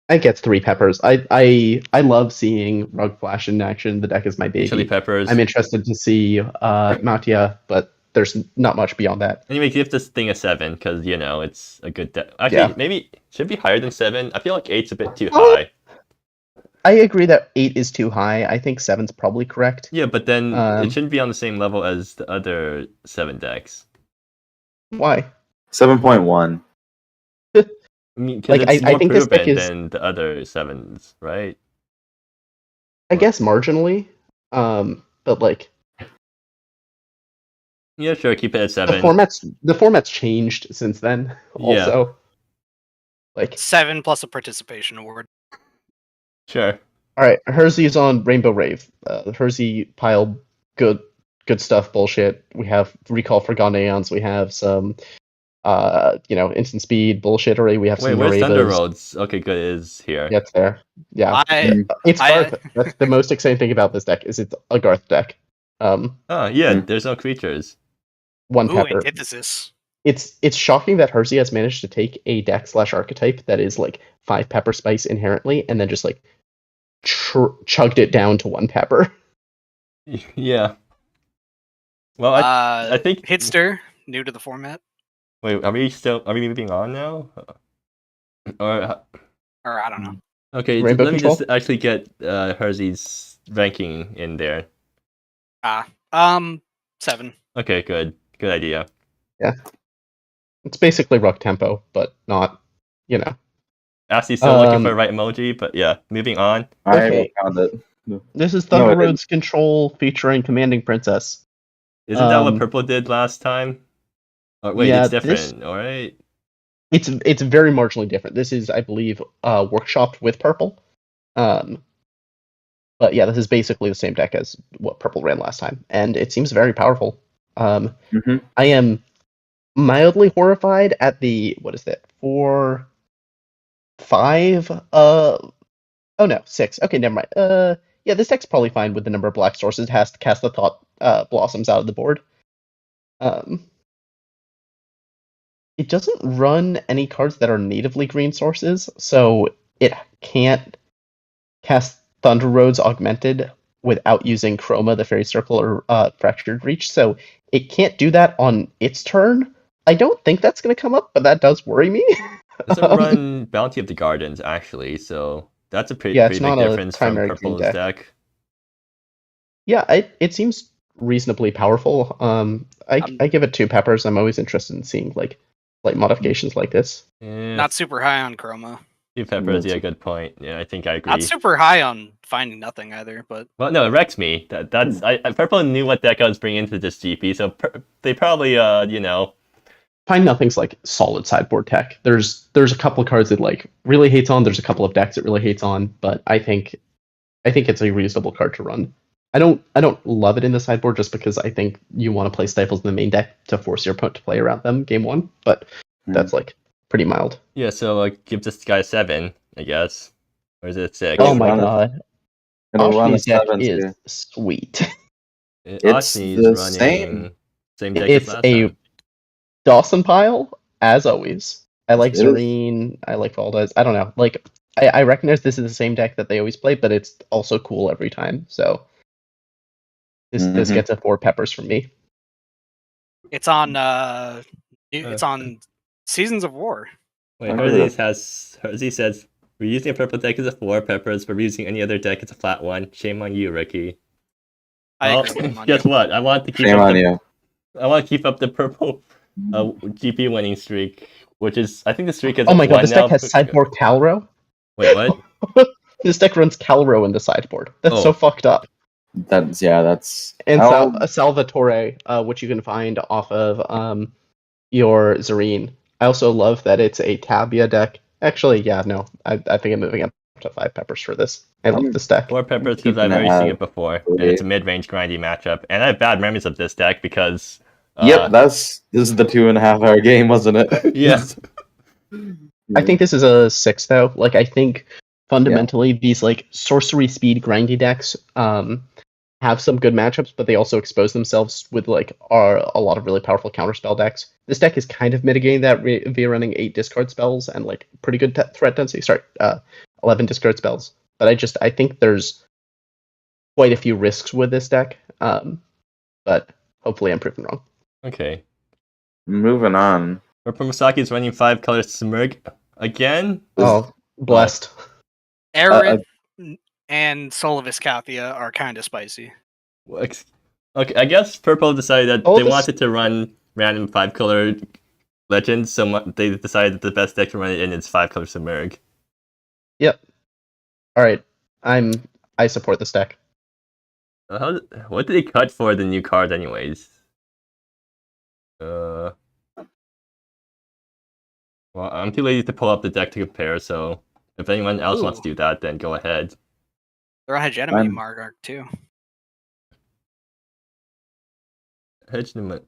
3 peppers. I love seeing Rug Flash in action. The deck is my baby. Chili peppers. I'm interested to see Matia, but there's not much beyond that. Anyway, give this thing a 7 because it's a good deck. Actually, maybe should be higher than 7. I feel like 8's a bit too high. I agree that 8 is too high. I think 7's probably correct. Yeah, but then it shouldn't be on the same level as the other 7 decks. Why? 7.1. I mean, because it's more I think proven than the other 7s, right? I guess marginally, but like. Yeah, sure. Keep it at 7. The format's changed since then. Also, like 7 plus a participation award. Sure. All right, Herzi's on Rainbow Rave. Herzi pile good stuff. Bullshit. We have Recall for Gondeons. We have some, instant speed bullshittery. We have some. Wait, where's Thunder Roads? Okay, good. It is here. Gets there. Yeah, it's Garth. That's the most exciting thing about this deck. Is it's a Garth deck. There's no creatures. 1 pepper. Antithesis. It's shocking that Herzi has managed to take a deck/archetype that is like 5 pepper spice inherently, and then just like chugged it down to 1 pepper. Yeah. Well, I think Hidster, new to the format. Wait, are we moving on now? Or I don't know. Okay, Rainbow let Control? me just actually get Herzi's ranking in there. 7. Okay, good idea. Yeah. It's basically Rock Tempo, but not, Asti's still looking for the right emoji, but yeah, moving on. Okay. I found it. This is Thunder Road's Control featuring Commanding Princess. Isn't that what Purple did last time? Oh, wait, it's different, alright? It's very marginally different. This is, I believe, workshopped with Purple. But yeah, this is basically the same deck as what Purple ran last time, and it seems very powerful. I am mildly horrified at the 4, 5. 6. Okay, never mind. Yeah, this deck's probably fine with the number of black sources. It has to cast the Thought Blossoms out of the board. It doesn't run any cards that are natively green sources, so it can't cast Thunder Roads Augmented without using Chroma, the Fairy Circle, or Fractured Reach, so it can't do that on its turn. I don't think that's going to come up, but that does worry me. It doesn't run Bounty of the Gardens, actually, so that's a pretty big difference from Purple's deck. Yeah, it seems reasonably powerful. I give it 2 peppers. I'm always interested in seeing like modifications like this. Not super high on chroma. 2 peppers, yeah, good point. Yeah, I think I agree. Not super high on finding nothing either, but well, no, it wrecks me. That's Purple knew what deck I was bringing into this GP, so they probably Find nothing's like solid sideboard tech. There's a couple of cards that like really hates on. There's a couple of decks it really hates on, but I think it's a reasonable card to run. I don't love it in the sideboard just because I think you want to play Stifles in the main deck to force your opponent to play around them game 1, but that's like pretty mild. Yeah, so like give this guy 7, I guess. Or is it 6? Oh my god. Oshni's deck is sweet. It's the same deck it's as last a time. Dawson pile, as always. I like Zareen, I like Valdez. I don't know. Like I recognize this is the same deck that they always play, but it's also cool every time. So this gets a 4 peppers from me. it's on Seasons of War. Wait, Herzi says we're using a purple deck as a 4 peppers, but we're using any other deck as a flat 1. Shame on you, Ricky. I agree. Guess what? I want to keep up the purple GP winning streak, which is I think the streak is. Oh my god, this deck has sideboard Calro. Wait, what? This deck runs Calro in the sideboard. That's so fucked up. That's and Salvatore, which you can find off of your Zareen. I also love that it's a Tabia deck. Actually, yeah, no, I think I'm moving up to 5 peppers for this. I love this deck. 4 peppers because I've already seen it before, and it's a mid-range grindy matchup. And I have bad memories of this deck because. This is the 2.5-hour game, wasn't it? Yes. I think this is a 6 though. Like I think fundamentally these like sorcery speed grindy decks have some good matchups, but they also expose themselves with like a lot of really powerful counterspell decks. This deck is kind of mitigating that via running 8 discard spells and like pretty good threat density. 11 discard spells. But I think there's quite a few risks with this deck. But hopefully I'm proven wrong. Okay. Moving on. Purplemurasaki is running 5 colors Simurgh again. Oh, blessed. Aerith and Soul of Iscathia are kind of spicy. Okay, I guess Purple decided that they wanted to run random 5-color legends, so they decided that the best deck to run it in is 5-color Simurgh. Yep. All right, I support this deck. What did they cut for the new card, anyways? Well, I'm too lazy to pull up the deck to compare, so if anyone else wants to do that, then go ahead. They're on Hegemony Margark too.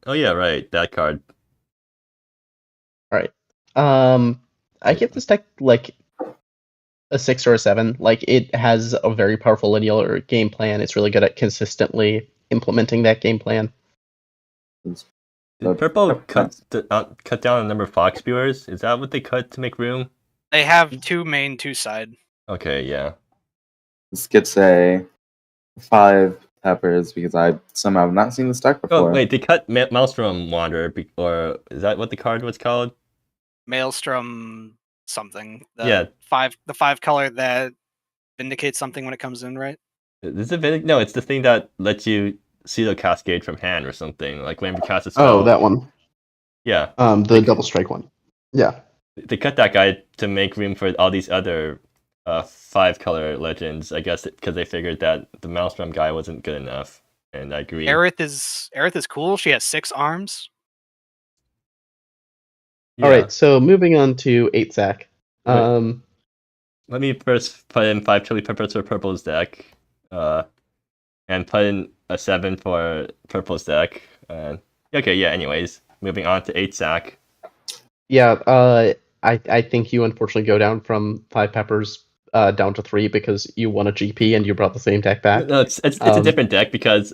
Oh yeah, right, that card. All right. I give this deck like a 6 or a 7. Like it has a very powerful linear game plan. It's really good at consistently implementing that game plan. Did Purple cut down the number of Fox viewers? Is that what they cut to make room? They have 2 main, 2 side. Okay, yeah. This gets a 5 peppers because I somehow have not seen this deck before. Oh wait, they cut Maelstrom Wanderer, or is that what the card was called? Maelstrom something. The 5 color that vindicates something when it comes in, right? Is it No, it's the thing that lets you Pseudo Cascade from hand or something, like when you cast a spell. Oh, that one. Yeah. The double strike one. Yeah. They cut that guy to make room for all these other 5-color legends, I guess, because they figured that the Maelstrom guy wasn't good enough, and I agree. Aerith is cool. She has 6 arms. Yeah. All right, so moving on to 8 sack. Let me first put in 5 chili peppers for Purple's deck, and put in a 7 for Purple's deck. Okay, yeah. Anyways, moving on to 8 sack. Yeah, I think you unfortunately go down from 5 peppers down to 3 because you won a GP and you brought the same deck back. No, it's a different deck because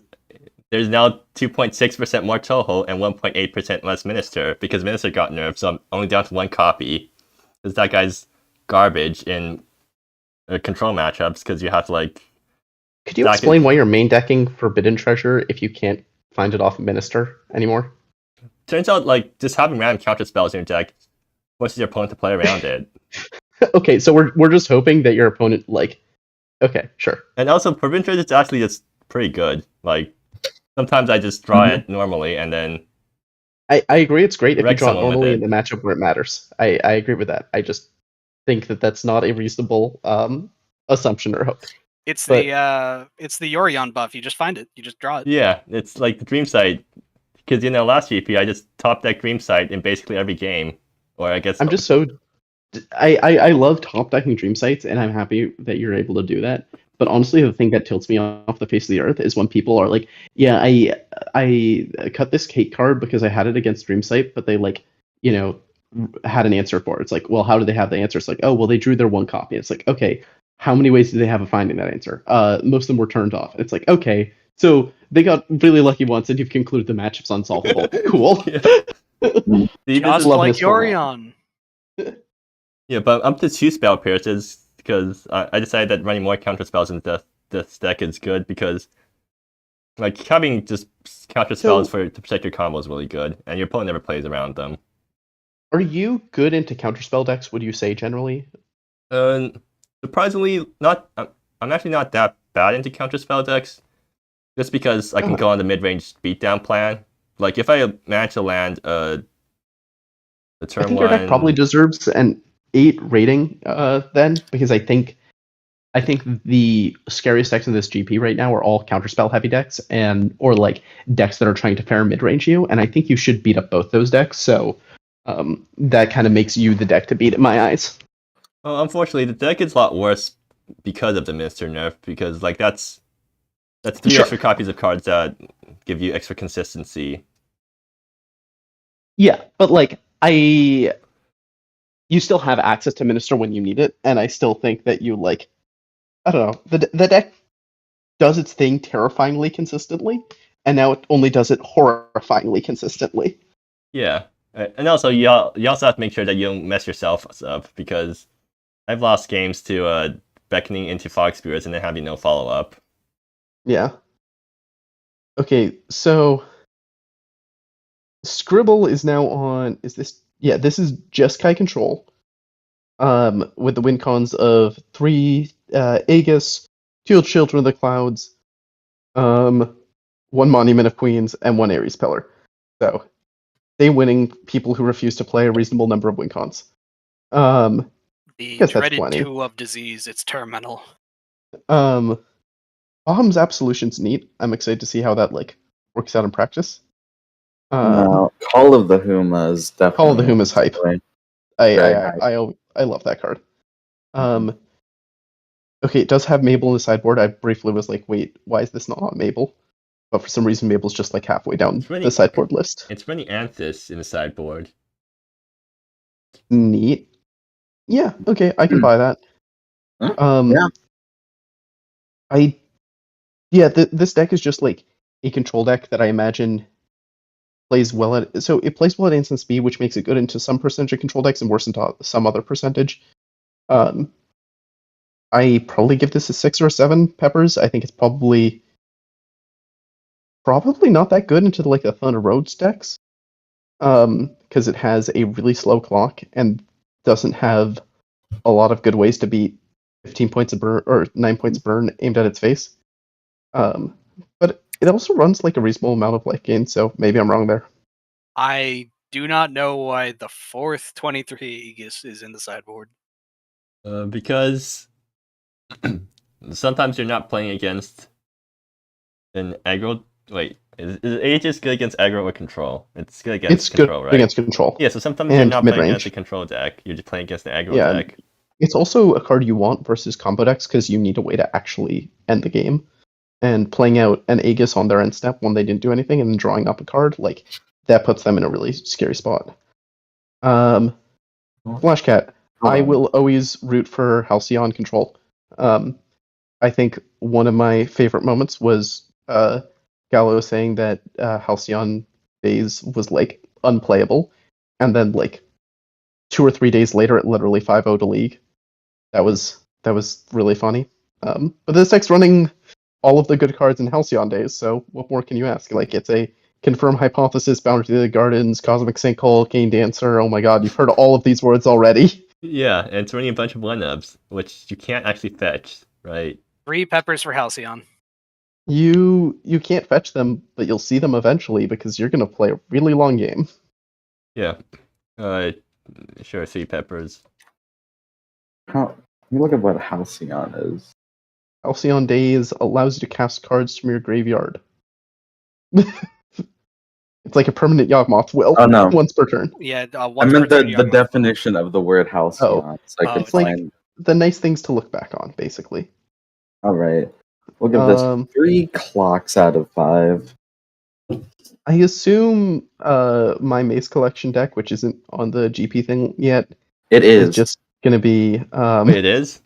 there's now 2.6% more Toho and 1.8% less Minister because Minister got nerfed, so I'm only down to 1 copy. Because that guy's garbage in control matchups because you have to like. Could you explain why you're main decking Forbidden Treasure if you can't find it off Minister anymore? Turns out, like, just having random counter spells in your deck forces your opponent to play around it. Okay, so we're just hoping that your opponent, like... Okay, sure. And also, Forbidden Treasure is actually just pretty good. Like, sometimes I just draw it normally, and then I agree. It's great if you wreck draw it someone with normally it. in the matchup where it matters. I agree with that. I just think that that's not a reasonable assumption or hope. It's the Yorion buff. You just find it. You just draw it. Yeah, it's like the dreamsight. Because last GP I just top deck dreamsight in basically every game, or I guess I'm just so. I love top decking dream sites, and I'm happy that you're able to do that. But honestly, the thing that tilts me off the face of the earth is when people are like, "Yeah, I cut this cake card because I had it against Dreamsight, but they had an answer for it." It's like, well, how did they have the answer? It's like, oh, well, they drew their one copy. It's like, okay, how many ways do they have of finding that answer? Most of them were turned off. It's like, okay, so they got really lucky once, and you've concluded the matchup's unsolvable. Cool. Just like Yorion. Yeah, but I'm to choose spell pierces because I decided that running more counter spells in this deck is good because like having just counter spells to protect your combo is really good, and your opponent never plays around them. Are you good into counterspell decks, would you say, generally? Surprisingly, not. I'm actually not that bad into counterspell decks, just because I can go on the mid-range beatdown plan. Like, if I manage to land the turn I think your deck probably deserves an 8 rating then, because I think the scariest decks in this GP right now are all counterspell heavy decks, or like decks that are trying to pair mid-range you, and I think you should beat up both those decks, so that kind of makes you the deck to beat in my eyes. Well, unfortunately, the deck is a lot worse because of the Minister nerf, because like that's 3 extra copies of cards that give you extra consistency. Yeah, but like you still have access to Minister when you need it, and I still think that you I don't know, the deck does its thing terrifyingly consistently, and now it only does it horrifyingly consistently. Yeah. And also, you also have to make sure that you don't mess yourself up, because I've lost games to beckoning into fog spirits and then having no follow-up. Yeah. Okay, so Scribbl is now on. Yeah, this is Jeskai control. With the win cons of 3 Aegis, 2 Children of the Clouds, 1 Monument of Queens, and 1 Ares Pillar. So they winning people who refuse to play a reasonable number of win cons. The dreaded 2 of disease, it's terminal. Baham's Absolution's neat. I'm excited to see how that works out in practice. No, Call of the Huma is definitely Call of the Huma is hype. I love that card. Okay, it does have Mabel in the sideboard. I briefly was like, wait, why is this not on Mabel? But for some reason, Mabel's just halfway down the sideboard list. It's running Anthus in the sideboard. Neat. Yeah, okay, I can buy that. This deck is just a control deck that I imagine plays well at. So it plays well at instant speed, which makes it good into some percentage of control decks and worse into some other percentage. I probably give this a 6 or a 7 peppers. I think it's probably not that good into the Thunder Roads decks, because it has a really slow clock and doesn't have a lot of good ways to beat 15 points of burn or 9 points of burn aimed at its face. But it also runs a reasonable amount of late gain, so maybe I'm wrong there. I do not know why the 4th 23 Aegis is in the sideboard. Because sometimes you're not playing against an aggro. Wait, is Aegis good against aggro or control? It's good against control, right? Against control. Yeah, so sometimes you're not playing against a control deck. You're just playing against the aggro deck. It's also a card you want versus combo decks because you need a way to actually end the game. And playing out an Aegis on their end step when they didn't do anything and then drawing up a card, that puts them in a really scary spot. Splashcat. I will always root for Halcyon control. I think one of my favorite moments was Gaolo saying that Halcyon Daze was unplayable, and then 2 or 3 days later it literally 5-0'd a league. That was really funny. But this deck's running all of the good cards in Halcyon Days, so what more can you ask? It's a Confirm Hypothesis, Boundary to the Gardens, Cosmic Sinkhole, Cane Dancer. Oh my god, you've heard all of these words already. Yeah, and it's running a bunch of one-ups, which you can't actually fetch, right? 3 peppers for Halcyon. You can't fetch them, but you'll see them eventually because you're gonna play a really long game. Yeah. Sure, 3 peppers. Let me look at what Halcyon is. Halcyon Daze allows you to cast cards from your graveyard. It's like a permanent Yawgmoth will. Oh no. Once per turn. Yeah, I once meant per the turn, definition of the word Halcyon. Oh. It's like Oh, It's like define. the nice things to look back on, basically. All right. We'll give this 3 clocks out of 5. I assume my Mace Collection deck, which isn't on the GP thing yet, It is is. just gonna be Wait, it is?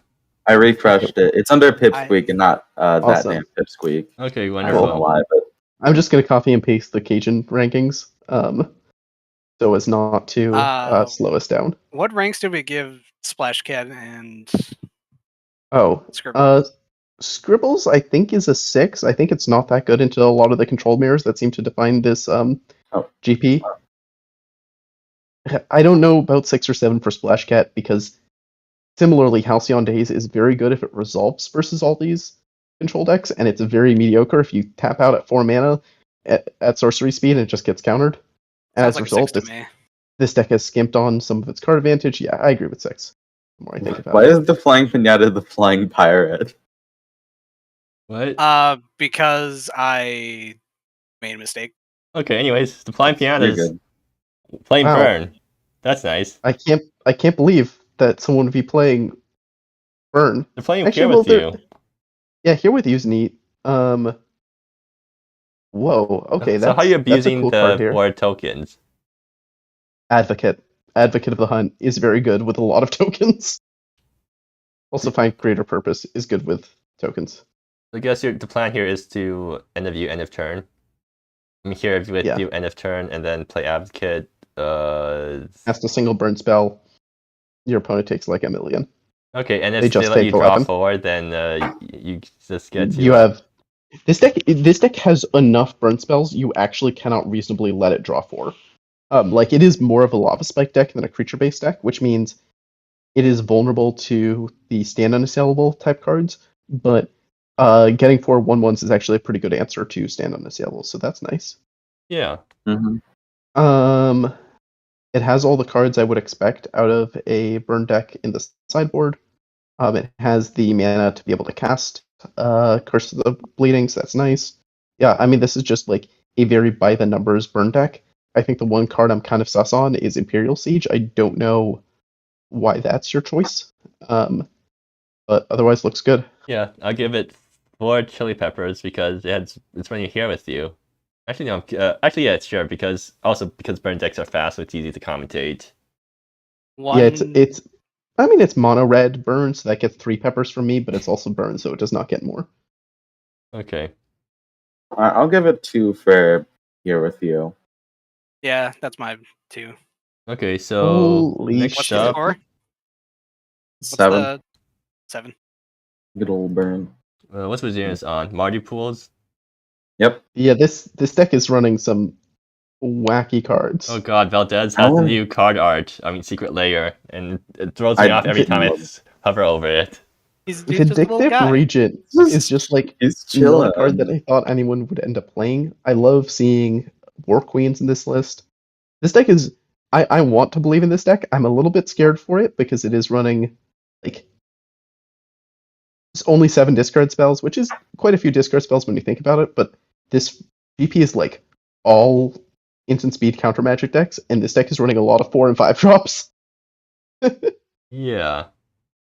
I refreshed it. It's under Pipsqueak and not Awesome. ThatDamnPipsqueak. Okay, I don't wonderful. know why, but I'm just gonna copy and paste the Cajun rankings, so as not to slow us down. What ranks did we give Splashcat and Oh, Scribbl? Scribbles, I think, is a 6. I think it's not that good into a lot of the control mirrors that seem to define this GP. I don't know about 6 or 7 for Splashcat because similarly, Halcyon Daze is very good if it resolves versus all these control decks, and it's very mediocre if you tap out at 4 mana at sorcery speed and it just gets countered. And as a result, this deck has skimped on some of its card advantage. Yeah, I agree with 6. The more I think about why it. is the Flying Pinata the Flying Pirate? What? Because I made a mistake. Okay, anyways, the Flying You're Piana's good. playing Wow. Burn. That's nice. I can't believe that someone would be playing Burn. They're playing Actually, here with well, you. Yeah, here with you's neat. Whoa. Okay, So how are you that's a abusing cool card the here. 4 tokens? Advocate of the Hunt is very good with a lot of tokens. Also, Find Greater Purpose is good with tokens. I guess the plan here is to end of turn. I'm here with you end of turn and then play Advocate. Cast a single burn spell. Your opponent takes like a million. Okay, and if They they just let take you draw 11. 4, then you just get to... You have this deck has enough burn spells. You actually cannot reasonably let it draw 4. Like it is more of a lava spike deck than a creature based deck, which means it is vulnerable to the stand unassailable type cards. But getting 4 1/1s is actually a pretty good answer to stand unassailable, so that's nice. Yeah. Mm-hmm. It has all the cards I would expect out of a burn deck in the sideboard. It has the mana to be able to cast Curse of the Bleeding, so that's nice. Yeah, I mean, this is just like a very by the numbers burn deck. I think the one card I'm kind of sus on is Imperial Siege. I don't know why that's your choice, but otherwise looks good. Yeah, I'll give it 4 chili peppers because it's running here with you. Actually, no. Actually, yeah, it's sure because burn decks are fast, so it's easy to commentate. Yeah, it's. I mean, it's mono red burn, so that gets 3 peppers from me, but it's also burn, so it does not get more. Okay. I'll give it 2 for here with you. Yeah, that's my 2. Okay, so Holy next What's shit. the up, score? 7. 7. Good old burn. what's Wizard's on? Mardu Pools? Yep. Yeah, this deck is running some wacky cards. Oh god, Valdez has the new card art. I mean, Secret Layer, and it throws me off every time I hover over it. He's just a little Vindictive guy. Regent is just like He's not chilling. a card that I thought anyone would end up playing. I love seeing War Queens in this list. This deck is... I want to believe in this deck. I'm a little bit scared for it because it is running like it's only 7 discard spells, which is quite a few discard spells when you think about it, but this VP is like all instant speed counter magic decks, and this deck is running a lot of 4 and 5 drops. Yeah.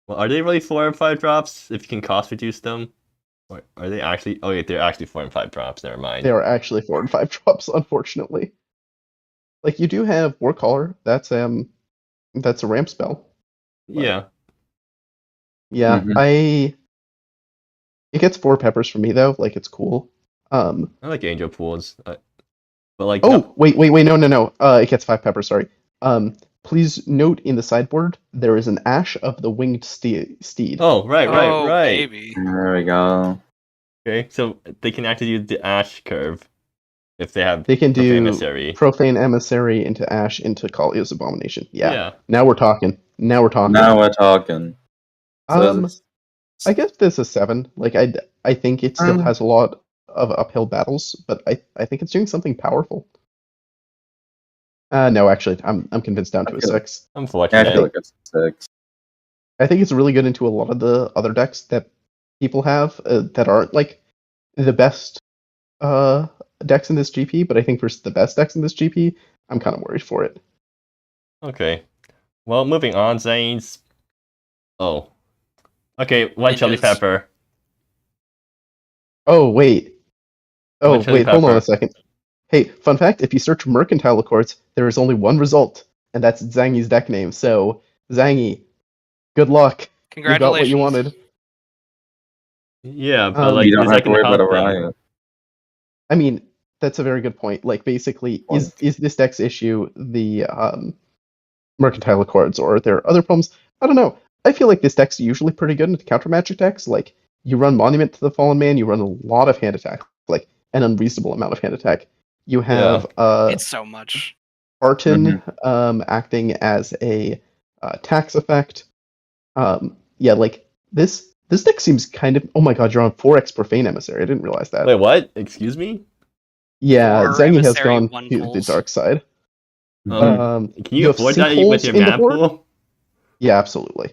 Well, are they really 4 and 5 drops if you can cost reduce them? Or are they actually... Oh wait, they're actually 4 and 5 drops, never mind. They are actually 4 and 5 drops, unfortunately. Like, you do have Warcaller, that's a ramp spell. Yeah. Yeah, Mhm. It gets 4 peppers from me, though, like, it's cool. I like Angel Pools, but like... Oh, wait, no. It gets 5 peppers, sorry. Please note in the sideboard, there is an Ash of the Winged Steed. Oh, right. Baby. There we go. Okay, so they can actually use the Ash curve if they have They can do Emissary. Profane Emissary into Ash into Kalia's Abomination. Yeah. Yeah. Now we're talking. Now we're talking. So I guess this is 7. Like I think it still has a lot of uphill battles, but I think it's doing something powerful. No, actually, I'm convinced down to a 6. Unfortunately, I feel like it's 6. I think it's really good into a lot of the other decks that people have that aren't like the best decks in this GP, but I think versus the best decks in this GP, I'm kind of worried for it. Okay. Well, moving on, Zane's. Oh. Okay, one chili pepper. Oh, wait. Oh, One chili wait, hold on pepper. a second. Hey, fun fact, if you search Mercantile Accords, there is only one result, and that's Zangi's deck name. So, Zangi, good luck. You got what you wanted. Yeah, but like, you don't is have that to worry gonna about help a them? riot. I mean, that's a very good point. Like, basically, is this deck's issue the Mercantile Accords, or are there other problems? I don't know. I feel like this deck's usually pretty good into counter magic decks. Like, you run Monument to the Fallen Man, you run a lot of hand attack, like an unreasonable amount of hand attack. You have it's so much. Barton acting as a tax effect. Yeah, like this deck seems kind of. Oh my god, you're on 4x Profane Emissary. I didn't realize that. Wait, what? Excuse me? Yeah, 4 Zangi has Emissary, gone 1 to the pulls. dark side. Can you have afford that sinkholes with your in the mana board? pool? Yeah, absolutely.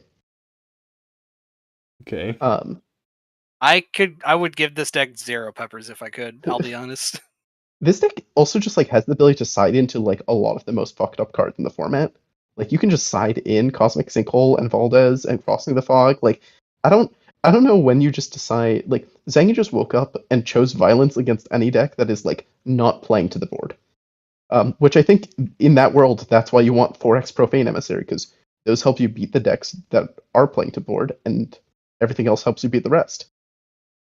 Okay. I would give this deck 0 peppers if I could. I'll be honest. This deck also just like has the ability to side into like a lot of the most fucked up cards in the format. Like you can just side in Cosmic Sinkhole and Valdez and Crossing the Fog. Like I don't know when you just decide. Like Zangi just woke up and chose violence against any deck that is like not playing to the board. Which I think in that world, that's why you want 4x Profane Emissary, because those help you beat the decks that are playing to board, and everything else helps you beat the rest.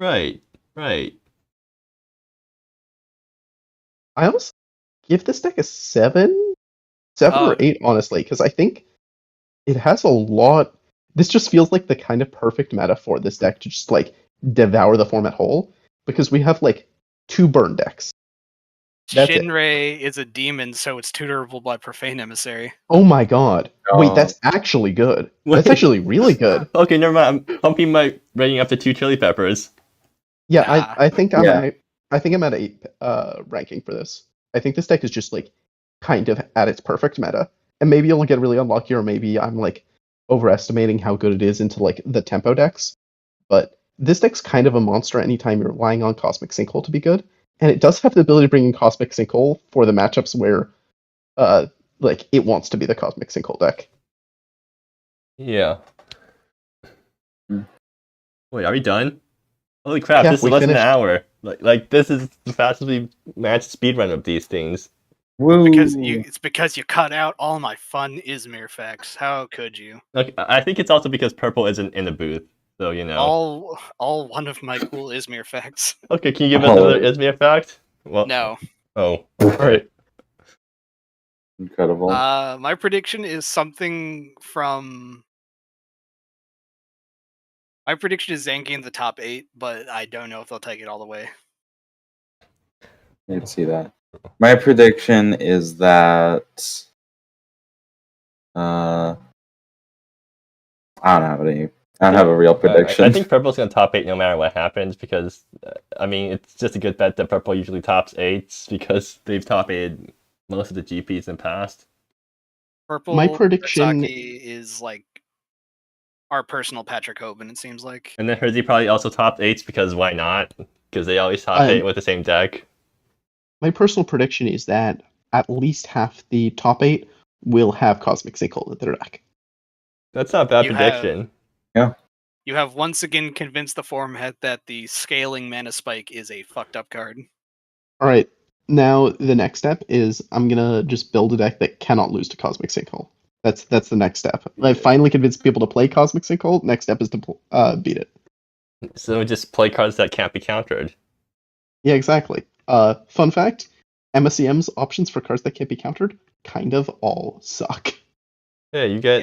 Right. I almost give this deck a 7 or 8, honestly, because I think it has a lot. This just feels like the kind of perfect meta for this deck to just like devour the format whole, because we have like 2 burn decks. That's Shinrei is a demon, so it's tutorable by Profane Emissary. Oh my god. Wait, that's actually good. That's actually really good. Okay, never mind. I'm pumping my rating up to 2 chili peppers. Yeah, I think I'm at 8 ranking for this. I think this deck is just like kind of at its perfect meta. And maybe you'll get really unlucky, or maybe I'm like overestimating how good it is into like the tempo decks. But this deck's kind of a monster anytime you're relying on Cosmic Sinkhole to be good. And it does have the ability to bring in Cosmic Sinkhole for the matchups where like it wants to be the Cosmic Sinkhole deck. Yeah. Wait, are we done? Holy crap, this is less than an hour. Like this is the fastest we managed to speedrun of these things. Woo. It's because you cut out all my fun Izmir facts. How could you? Like, I think it's also because Purple isn't in the booth, so you know. All one of my cool Izmir facts. Okay, can you give us another Izmir fact? Well, no. Oh, alright. Incredible. My prediction is something from. My prediction is Zangi in the top 8, but I don't know if they'll take it all the way. I can see that. My prediction is that I don't have any. I don't have a real prediction. I think Purple's gonna top 8 no matter what happens, because I mean it's just a good bet that Purple usually tops 8s because they've top 8 most of the GPs in the past. Purple My prediction is like our personal Patrick Hoban, it seems like. And then Herzi probably also top 8s because why not? Because they always top 8 with the same deck. My personal prediction is that at least half the top 8 will have Cosmic Sinkhole in their deck. That's not a bad prediction. Yeah. You have once again convinced the forum head that the scaling mana spike is a fucked up card. Alright, now the next step is I'm gonna just build a deck that cannot lose to Cosmic Sinkhole. That's the next step. I've finally convinced people to play Cosmic Sinkhole. Next step is to beat it. So just play cards that can't be countered. Yeah, exactly. Fun fact, MSCM's options for cards that can't be countered kind of all suck. Yeah, you get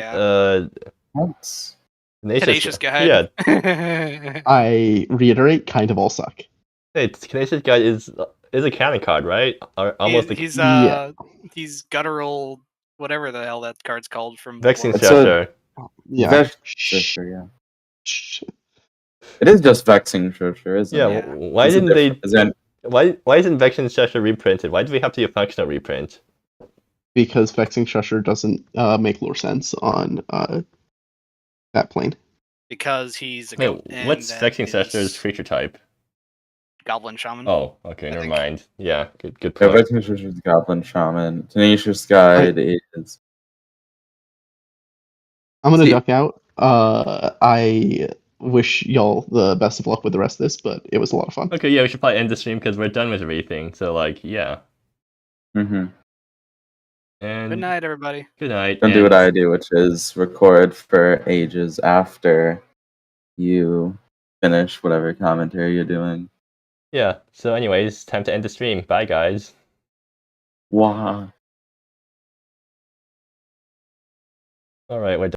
Tenacious Guide. Yeah. I reiterate, kind of all suck. Hey, Tenacious Guide is a cannon card, right? Almost he's guttural, whatever the hell that card's called from Vexing Shelter. Yeah. It is just Vexing Treasure, isn't Yeah, it? why Is it didn't they? different? Is there... Why isn't Vexing Treasure reprinted? Why do we have to do a functional reprint? Because Vexing Treasure doesn't make lore sense on that plane. Because he's a Wait, what's Vexing Treasure's creature type? Goblin Shaman. Oh, okay, never mind. Yeah, good Yeah, point. Vexing Treasure is Goblin Shaman. Tenacious Guide is... I'm gonna duck out. I wish y'all the best of luck with the rest of this, but it was a lot of fun. Okay, yeah, we should probably end the stream because we're done with everything. So, like, yeah. Mm-hmm. And good night, everybody. Good night. Don't do what I do, which is record for ages after you finish whatever commentary you're doing. Yeah, so anyways, time to end the stream. Bye, guys. Wow. Alright, we're done.